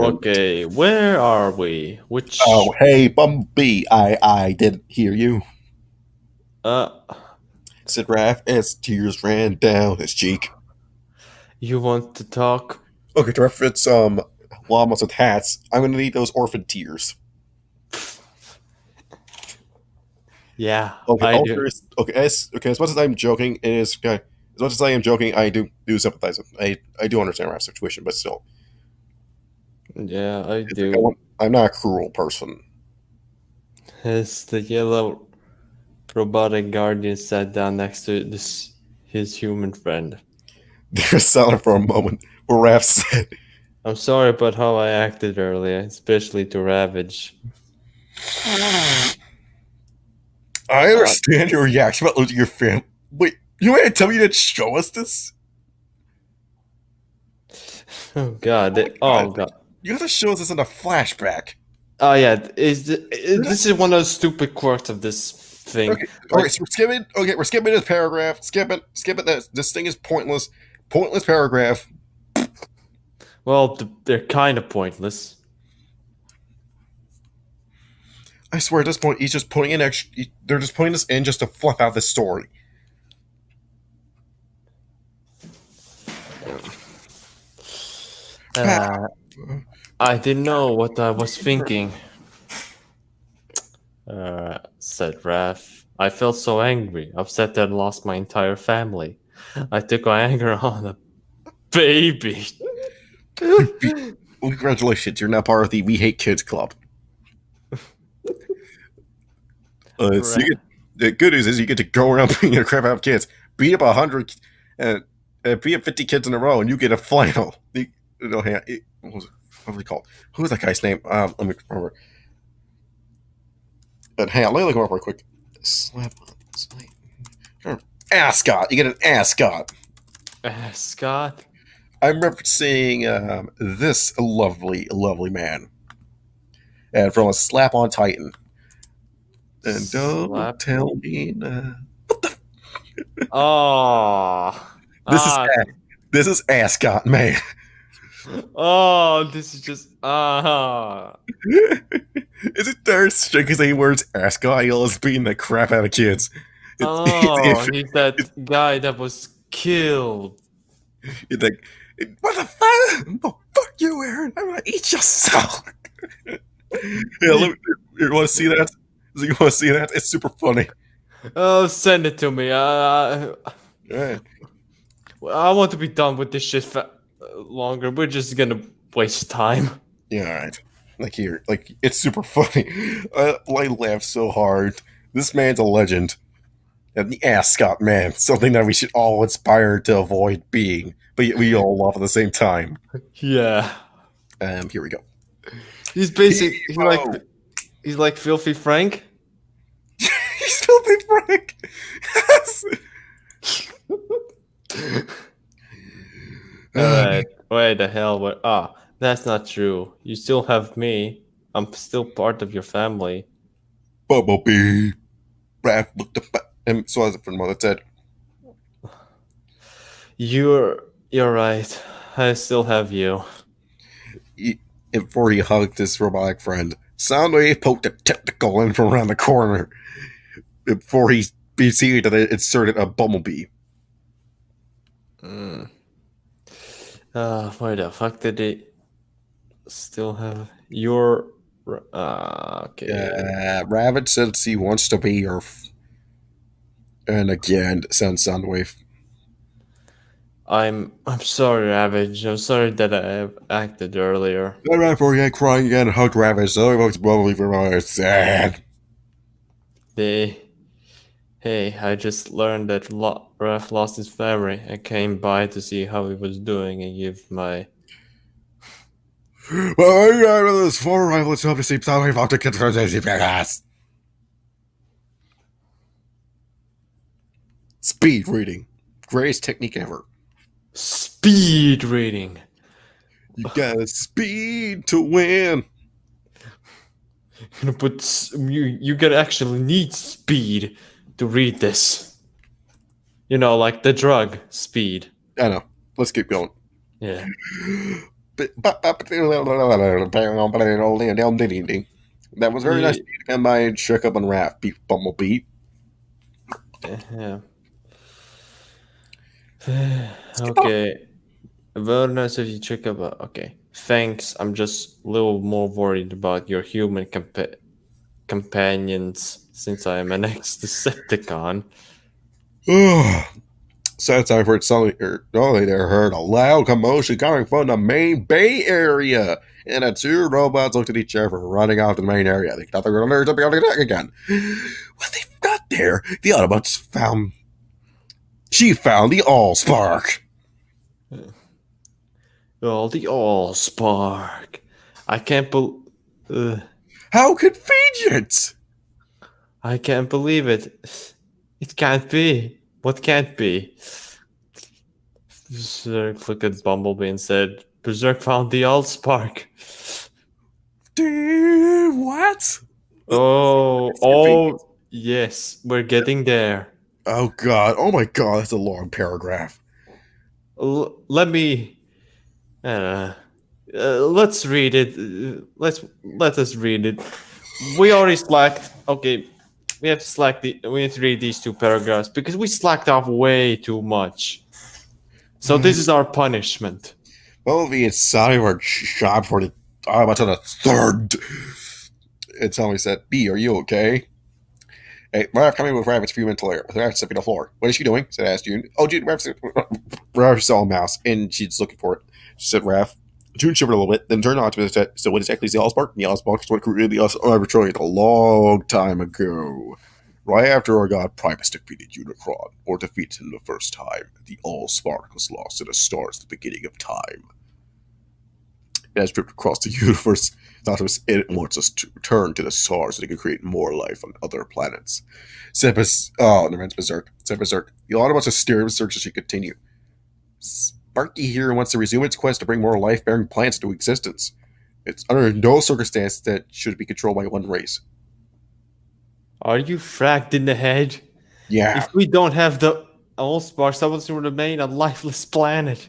Okay, where are we? Which... Oh, hey, Bumblebee, I didn't hear you. Said Raph as tears ran down his cheek. You want to talk? Okay, to reference llamas with hats, I'm gonna need those orphan tears. Yeah, okay, I do. As much as I'm joking, it is okay. As much as I am joking, I do sympathize with. I do understand Raph's situation, but still. Yeah, I do. I'm not a cruel person. As the yellow robotic guardian sat down next to his human friend. There was silence for a moment, where Raph said, I'm sorry about how I acted earlier, especially to Ravage. I understand your reaction about losing your family. Wait, you want to tell me you didn't show us this? Oh god. God, Oh god. you have to show us this in a flashback. Oh yeah. This is one of the stupid quirks of this thing. Okay, Like, okay, so we're skipping. Okay, we're skipping this paragraph. Skip it. Skip it. This thing is pointless. Pointless paragraph. well, they're kind of pointless. I swear, at this point, he's just putting in extra. They're just putting this in just to fluff out the story. I didn't know what I was thinking. Said Raph. I felt so angry, upset that I lost my entire family. I took my anger on a baby. Well, congratulations, you're now part of the We Hate Kids Club. So the good news is you get to go around beating the crap out of kids, beat up 100, and beat up 50 kids in a row, and you get a flannel. What was it called? Who was that guy's name? Let me remember. But hang on, let me look him up real quick. Ascot. You get an ascot. Scott. I remember seeing this lovely, lovely man, and from a Slap on Titan. And don't tell me. Oh. This is Ascot, man. Oh, this is just Is it third straight because he words Ascot? He always beating the crap out of kids. He's that guy that was killed. It's like, what the fuck? Oh, fuck you, Aaron. I'm gonna eat your soul. You want to see that? You want to see that? It's super funny. Oh, send it to me. Right. I want to be done with this shit longer. We're just gonna waste time. Yeah, all right. Like it's super funny. I laugh so hard. This man's a legend. And the Ascot man, something that we should all aspire to avoid being, but yet we all love at the same time. Yeah. Here we go. He's basically he's like Filthy Frank. He's Filthy Frank. Alright. Wait the hell, what? That's not true. You still have me. I'm still part of your family. Bumblebee. Raph looked up at him, so as from what it said. You're right. I still have you. Before he hugged his robotic friend, Soundwave poked a tentacle in from around the corner. Before he proceeded to inserted a bumblebee. Why the fuck did he still have your? Okay. Rabbit says he wants to be your. And again, sounds Soundwave. I'm sorry, Ravage. I'm sorry that I acted earlier. I ran for again, crying again, and hugged Ravage. So he was bubbly for my sad. Hey, I just learned that Raph lost his family. I came by to see how he was doing and give my. Well, this former rival is obviously Soundwave after kids for the Speed reading. Greatest technique ever. Speed reading. You gotta speed to win. But you gotta actually need speed to read this. You know, like the drug speed. I know. Let's keep going. Yeah. That was very nice and my shook up on Raph, beat Bumblebee. Yeah. Okay. Very nice of you check up. Okay. Thanks. I'm just a little more worried about your human companions since I am an ex-Decepticon. Sad time for it. Suddenly, they heard a loud commotion coming from the main Bay Area, and the two robots looked at each other, running off to the main area. They thought they were going to attack again. When they got there, the Autobots found. She found the Allspark. Oh, the Allspark. I can't believe. How convenient! I can't believe it. It can't be. What can't be? Berserk looked at Bumblebee and said, Berserk found the Allspark. Dude, what? Oh, yes, we're getting there. Oh god, oh my god, that's a long paragraph. Let me. Let's read it. Let us read it. We already slacked. Okay, we have to we have to read these 2 paragraphs because we slacked off way too much. So this is our punishment. Well, the inside of our shop for the about to the third. And somebody said, B, are you okay? Hey, Raph coming with Rabbit's a few minutes later. Raph slipping on the floor. What is she doing? Said asked June. Oh, June, Raph saw a mouse, and she's looking for it. She said, Raph. June shivered a little bit, then turned on to me and said, so what exactly is the Allspark? The Allspark is what created the Arbitrary a long time ago. Right after our god Primus defeated Unicron, or defeated him the first time, the Allspark was lost in the stars at the beginning of time. It has dripped across the universe. It wants us to return to the stars so they can create more life on other planets. Never mind, Berserk. Said Berserk. The lot wants to steer Berserk as she continue. Sparky here wants to resume its quest to bring more life-bearing plants into existence. It's under no circumstance that should be controlled by one race. Are you fracked in the head? Yeah. If we don't have the Allspark, someone's will remain a lifeless planet.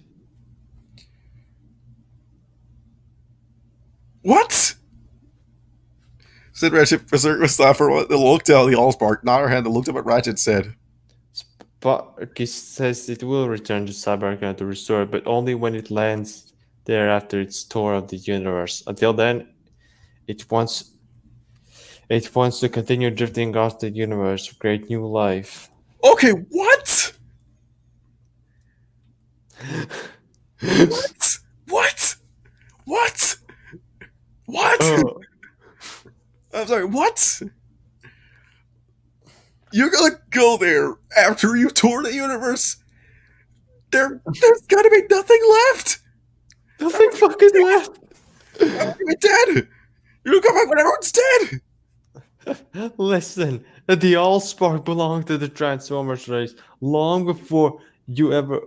What? Said Ratchet. Berserk was stopped for what? They looked out the Allspark, nodded her head, and looked up at Ratchet and said, Sparky says it will return to Cybercon to restore it, but only when it lands there after its tour of the universe. Until then, it wants to continue drifting off the universe to create new life. Okay, what? What? What? What? Oh. I'm sorry, what? You're gonna go there after you tour the universe? There's gotta be nothing left! Nothing fucking left! You're dead! You come back when everyone's dead! Listen, the Allspark belonged to the Transformers race long before you ever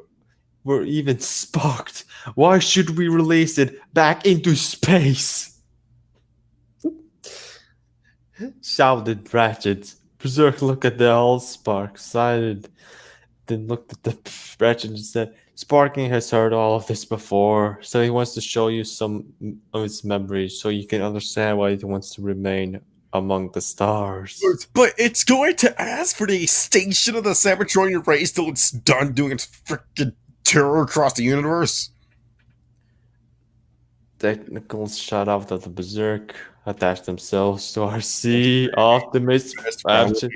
were even sparked. Why should we release it back into space? Shouted Ratchet. Berserk looked at the Allspark, sighed, then looked at the Ratchet and said, Sparking has heard all of this before, so he wants to show you some of his memories so you can understand why he wants to remain among the stars. But it's going to ask for the extinction of the Cybertronian race till it's done doing its freaking tour across the universe. Technicals shot out of the Berserk, attached themselves to RC, Optimus, Ratchet.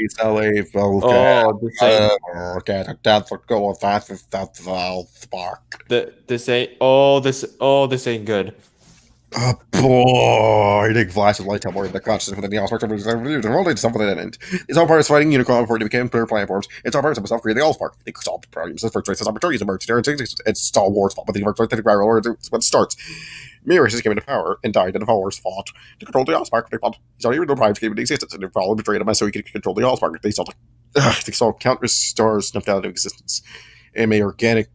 That's what go with that. That's the spark. This ain't good. Oh boy, Nick flashes light up more in the consciousness within the Allspark. Only something that end. It's all part of fighting Unicron before they became clear platforms. It's all part of himself creating the Allspark. They solved problems. The first race opportunities emerged. It's Star Wars fault, but the first when it starts. Mirrors came into power and died in the Wars fought to control the Allspark. They fought. He's not even the Primes came into existence, and they probably betrayed him so he could control the Allspark. They saw countless stars snuffed out of existence, and many organic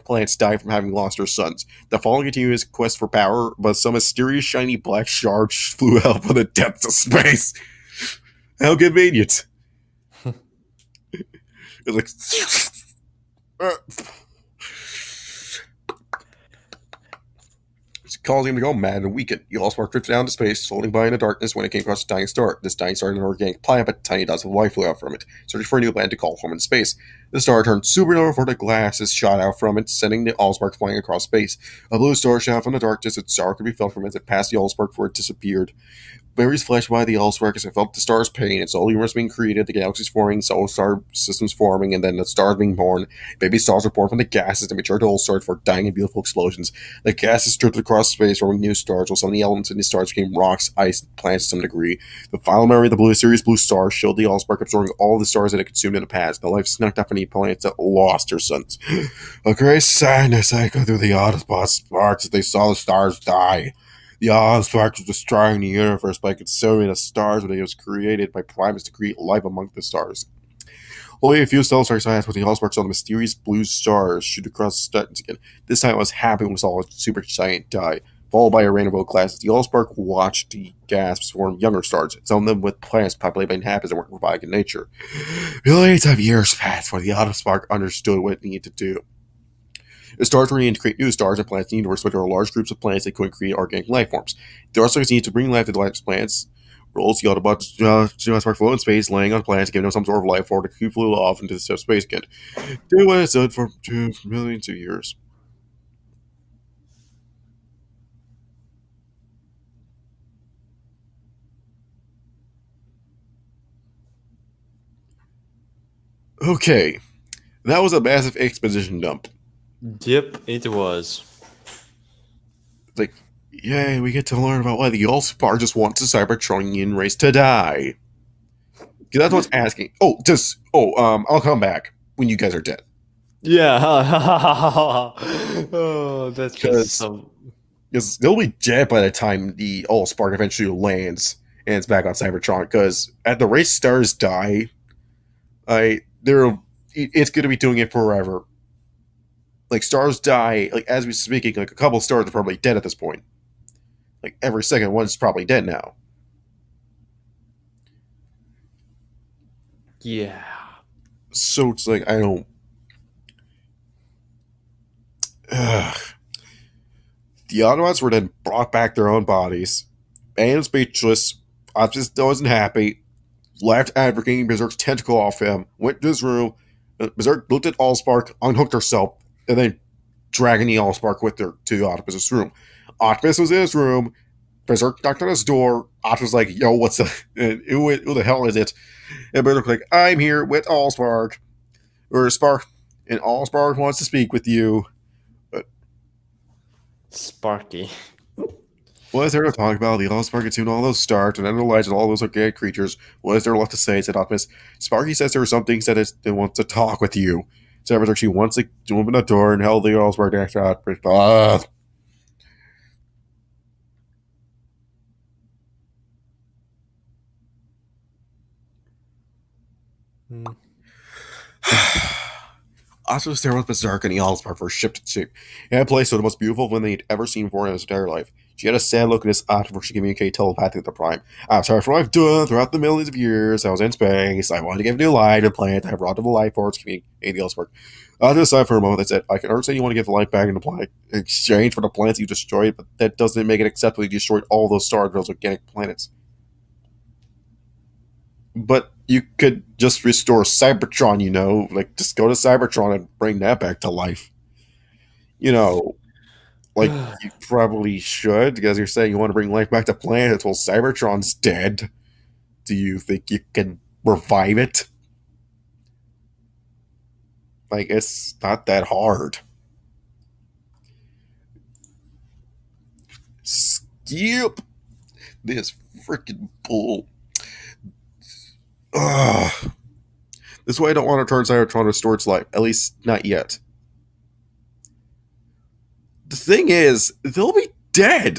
plants die from having lost their suns. The following continues quest for power, but some mysterious shiny black shark flew out from the depths of space. How convenient! It's like. Causing him to go mad and weaken. The Allspark drifted down to space, floating by in the darkness when it came across a dying star. This dying star had an organic planet, but tiny dots of light flew out from it, searching for a new planet to call home in space. The star turned supernova before the glasses shot out from it, sending the Allspark flying across space. A blue star shot from the darkness. Its star could be felt from as it passed the Allspark before it disappeared. Berries flashed by the Allspark as it felt the star's pain. Its solar universe being created, the galaxies forming, solar star systems forming, and then the stars being born. Baby stars were born from the gases that matured to old stars for dying in beautiful explosions. The gases drifted across space, forming new stars, while some of the elements in the stars became rocks, ice, and plants to some degree. The final memory of the Series blue star showed the Allspark absorbing all the stars that it consumed in the past. The life snuck up any planets that lost their suns. A great sadness echoed through the Autobot sparks as they saw the stars die. The Allspark was destroying the universe by consuming the stars when it was created by Primus to create life among the stars. Only a few stellar science with the Allspark saw the mysterious blue stars shoot across the stars again. This time it was happy when we saw a super giant die, followed by a rain of old classes. The Allspark watched the gasps form younger stars, some of them with planets populated by inhabitants that weren't robotic in nature. Billions of years passed before the Allspark understood what it needed to do. The stars were needed to create new stars and planets in the universe, but there were large groups of planets that couldn't create organic life forms. The Allspark needed to bring life to the life planets. Rolls the Autobots Allspark float in space, laying on planets, giving them some sort of life form to flew off into the space again. Doing what it's done for millions of years. Okay, that was a massive exposition dump. Yep, it was. Like, yay, we get to learn about why the Allspark just wants the Cybertronian race to die. Because that's what's asking. I'll come back when you guys are dead. Yeah. Oh, that's just some. Because they'll be dead by the time the Allspark eventually lands and it's back on Cybertron. Because at the rate stars die, it's going to be doing it forever. Like, stars die, like, as we're speaking, like, a couple of stars are probably dead at this point. Like, every second one's probably dead now. Yeah. So it's like, I don't... The Autobots were then brought back their own bodies. And speechless, Optimus wasn't happy, left advocating Berserk's tentacle off him, went to his room, Berserk looked at Allspark, unhooked herself, and then dragging the Allspark with her to Optimus' room. Optimus was in his room, Berserk knocked on his door, Optimus was like, yo, what's up? And who the hell is it? And Berserk was like, I'm here with Allspark. Or Spark, and Allspark wants to speak with you. Sparky. What is there to talk about? The Allspark can tune all those stars and analyze all those organic creatures. What is there left to say? Said Optimus. Sparky says there are some things that it wants to talk with you. Said Berserk, she wants to open the door and held the Allspark next to Optimus. Optimus there with Berserk and the Allspark for ship to ship. In a place so the most beautiful woman they'd ever seen before in his entire life. She had a sad look at his eye before she communicated telepathically with the Prime. I'm sorry for what I've done throughout the millions of years. I was in space. I wanted to give new life to the planet. I brought the life force communicating the Allspark. After aside for a moment, they said, I can understand you want to get the life back in the planet in exchange for the planets you destroyed, but that doesn't make it acceptable you destroyed all those stars, those organic planets. But you could just restore Cybertron, you know, like just go to Cybertron and bring that back to life. You know, like you probably should, because you're saying you want to bring life back to planets. Well, Cybertron's dead. Do you think you can revive it? Like, it's not that hard. Skip this freaking bull. Ugh. This way I don't want to turn Cybertron to restore its life. At least, not yet. The thing is, they'll be dead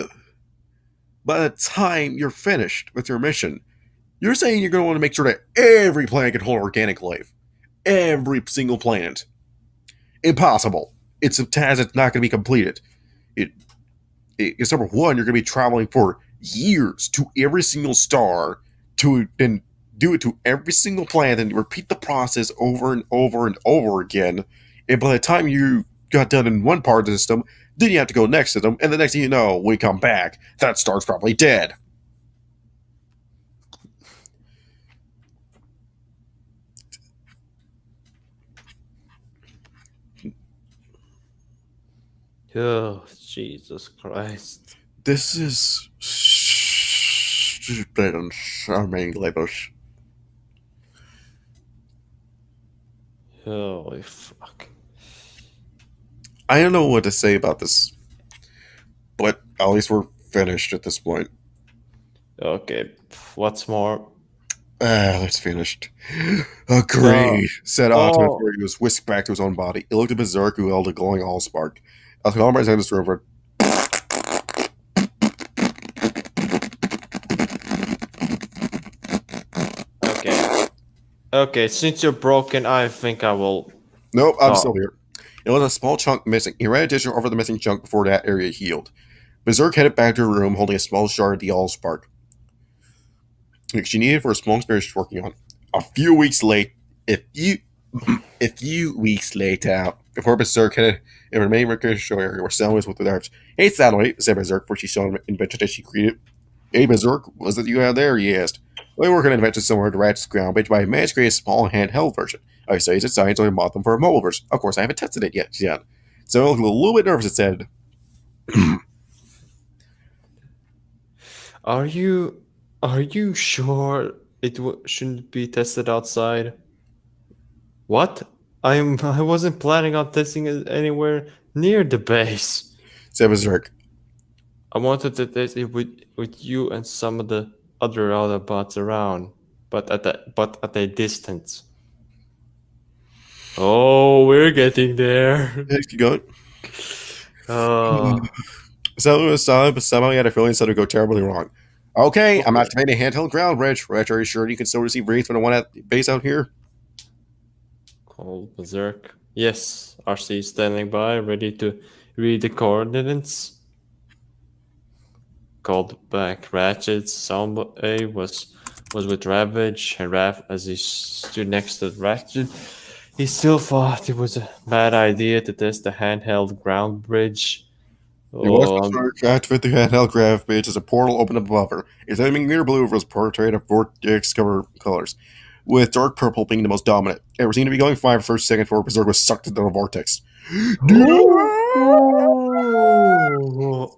by the time you're finished with your mission. You're saying you're going to want to make sure that every planet can hold organic life. Every single planet. Impossible. It's a task that's not going to be completed. It's number one, you're going to be traveling for years to every single star to then do it to every single planet and repeat the process over and over and over again. And by the time you got done in one part of the system, then you have to go next to them, and the next thing you know, we come back, that star's probably dead. Oh, Jesus Christ. This is stupid on so many levels. Holy fuck. I don't know what to say about this, but at least we're finished at this point. Okay, what's more? It's finished. Agreed, said Optimus, where he was whisked back to his own body. He looked at Berserk, who held a glowing Allspark. Alcalmar's hand his rover. Okay, since you're broken, I think I will Nope, I'm talk. still here. It was a small chunk missing. He ran a tissue over the missing chunk before that area healed. Berserk headed back to her room holding a small shard of the allspark, which she needed for a small experiment she's working on. A few weeks late, a few, a few weeks later, before Berserk headed in her main recreational area where Sound was with the nerves. Hey, Soundwave, said Berserk before she saw an invention that she created. Hey, Berserk, what's it you have there? He asked. We work on an invention somewhere to Ratchet's ground, but I managed to create a small handheld version. I say it's science, so I bought them for a mobile version. Of course, I haven't tested it yet, she said. So I looked a little bit nervous and said, Are you sure it shouldn't be tested outside? What? I wasn't planning on testing it anywhere near the base. said Berserk. I wanted to test it with you and some of the other Autobots around, but at a distance. Oh, we're getting there. Let's keep going. Uh, So it was solid, but somehow he had a feeling something would go terribly wrong. Okay, I'm okay. activating handheld ground bridge. Reg, are you sure you can still receive reads from the one at the base out here? Called Berserk. Yes, RC is standing by, ready to read the coordinates. Called back Ratchet. Soundwave was with Ravage, and Rav, as he stood next to Ratchet, he still thought it was a bad idea to test the handheld ground bridge. It was Oh, Berserk. Activate the handheld grav bridge as a portal opened up above her. Its enemy near blue was portrayed of vortex cover colors, with dark purple being the most dominant. It seemed to be going fine for the first second before Berserk was sucked into the vortex.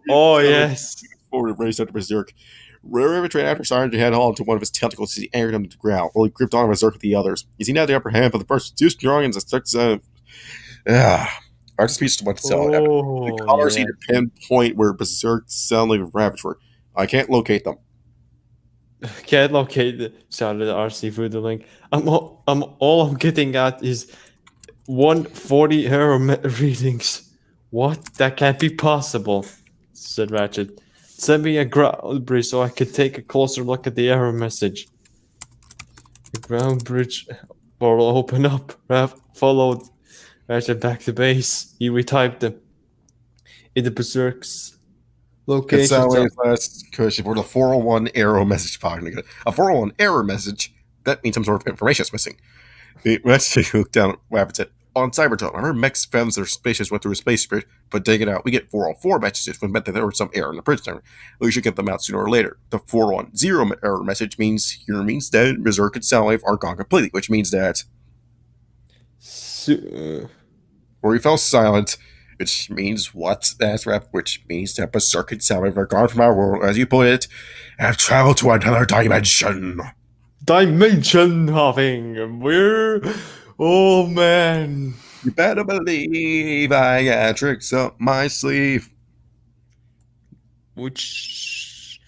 oh yes. Forward and raced after Berserk. Raven ran after Sergeant and had hold to one of his tentacles as he anchored him to the ground, while he gripped on Berserk with the others. He seemed to have the upper hand, but the first was too strong and the sticks. Hard to speak to what's out. The Oh colors yeah. seem to pinpoint where Berserk sound like Ravage were. I can't locate them. Can't locate the sound of the RC through the link. All I'm getting at is 140 error readings. What? That can't be possible, said Ratchet. Send me a ground bridge so I could take a closer look at the error message. The ground bridge portal opened up. Raph followed Ratchet back to base. He retyped them into Berserk's It's location. Soundwave's last cushion for the 401 error message pocket. A 401 error message? That means some sort of information is missing. The message looked down at Rabbit said, on Cybertone, I heard mechs found their spaceships went through a space bridge, but take it out. We get 404 messages when meant that there was some error in the bridge timer. We should get them out sooner or later. The 410 error message means that Berserk and Soundwave are gone completely, which means that where he fell silent, which means what? That's rap, which means that Berserk and Soundwave are gone from our world, as you put it, have traveled to another dimension. Dimension hopping. We're. Oh man. You better believe I got tricks up my sleeve. Which.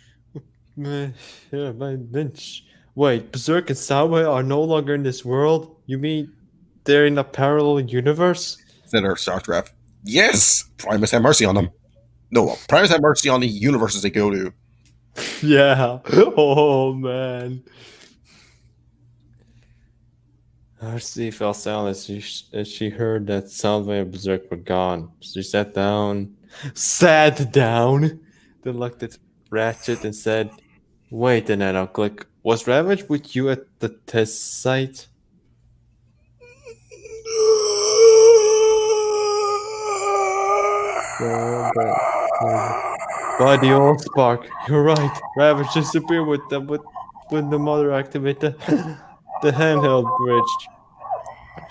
Yeah, my bench. Wait, Berserk and Soundwave are no longer in this world? You mean they're in a parallel universe? Said our shocked rap. Yes! Primus have mercy on them. No, Primus have mercy on the universes they go to. Yeah. Oh man. RC fell silent as she heard that Soundwave and Berserk were gone. She sat down, then looked at Ratchet and said, wait a minute, click. Was Ravage with you at the test site? By the old spark, you're right. Ravage disappeared with them when the mother activated the handheld bridge.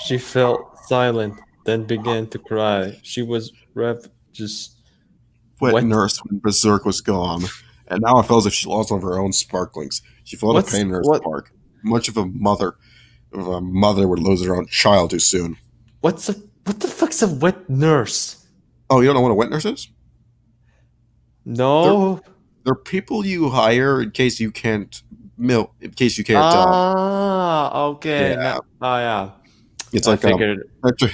She fell silent, then began to cry. She was just Wet wet. nurse when Berserk was gone, and now it felt as if she lost one of her own sparklings. She felt a pain in her spark. Much of a mother would lose her own child too soon. What the fuck's a wet nurse? Oh, you don't know what a wet nurse is? No. They're people you hire in case you can't milk. In case you can't. Okay. Yeah. Yeah. It's I like figured. extra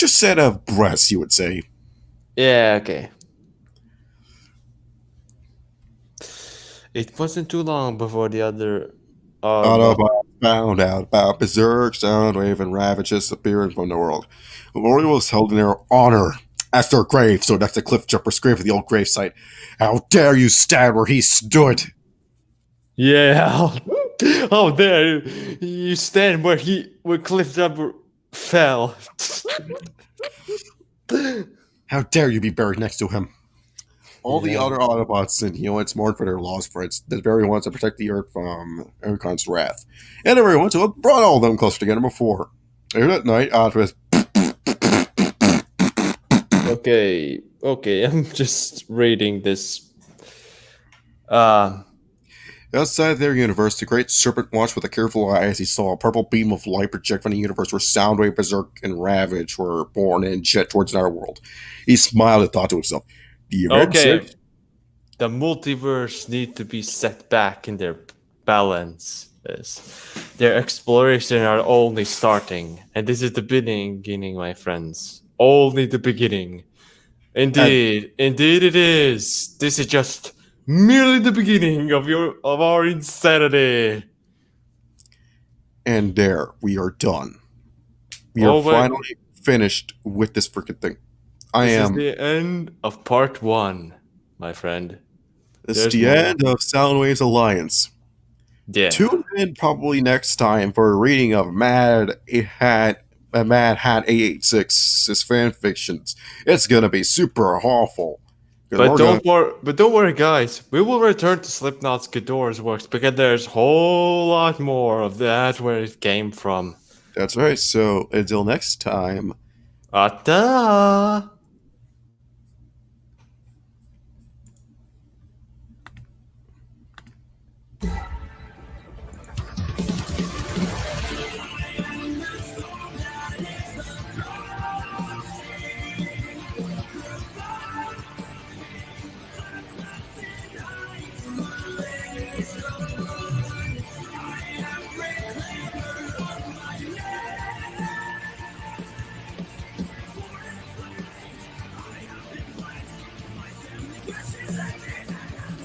set of breasts, you would say. Yeah. Okay. It wasn't too long before the other Autobots found out about Berserk, Soundwave, and Ravage disappearing from the world. Memorial was held in their honor as their grave, so that's the cliff jumper's grave at the old grave site. How dare you stand where he stood? Yeah, how dare you stand where Cliffjumper fell? How dare you be buried next to him? All the Yeah. other Autobots and Heloids mourn for their lost friends, the very ones that protect the Earth from Urkon's wrath. And everyone who had brought all of them closer together before. Later that night, Optimus. Okay, I'm just reading this. Outside their universe, the Great Serpent watched with a careful eye as he saw a purple beam of light project from the universe where Soundwave, Berserk, and Ravage were born and jet towards another world. He smiled and thought to himself, the event Okay, the multiverse need to be set back in their balance. Their exploration are only starting, and this is the beginning, my friends. Only the beginning. Indeed it is. This is just merely the beginning of our insanity. And there, we are done. We are finally finished with this freaking thing. This is the end of part 1, my friend. This is the end of Soundwave's Alliance. Yeah. Tune in probably next time for a reading of Mad Hat 886's fanfictions. It's gonna be super awful. But don't worry, guys. We will return to Slipknot's Ghidorah's works because there's a whole lot more of that where it came from. That's right. So until next time. Ta-da!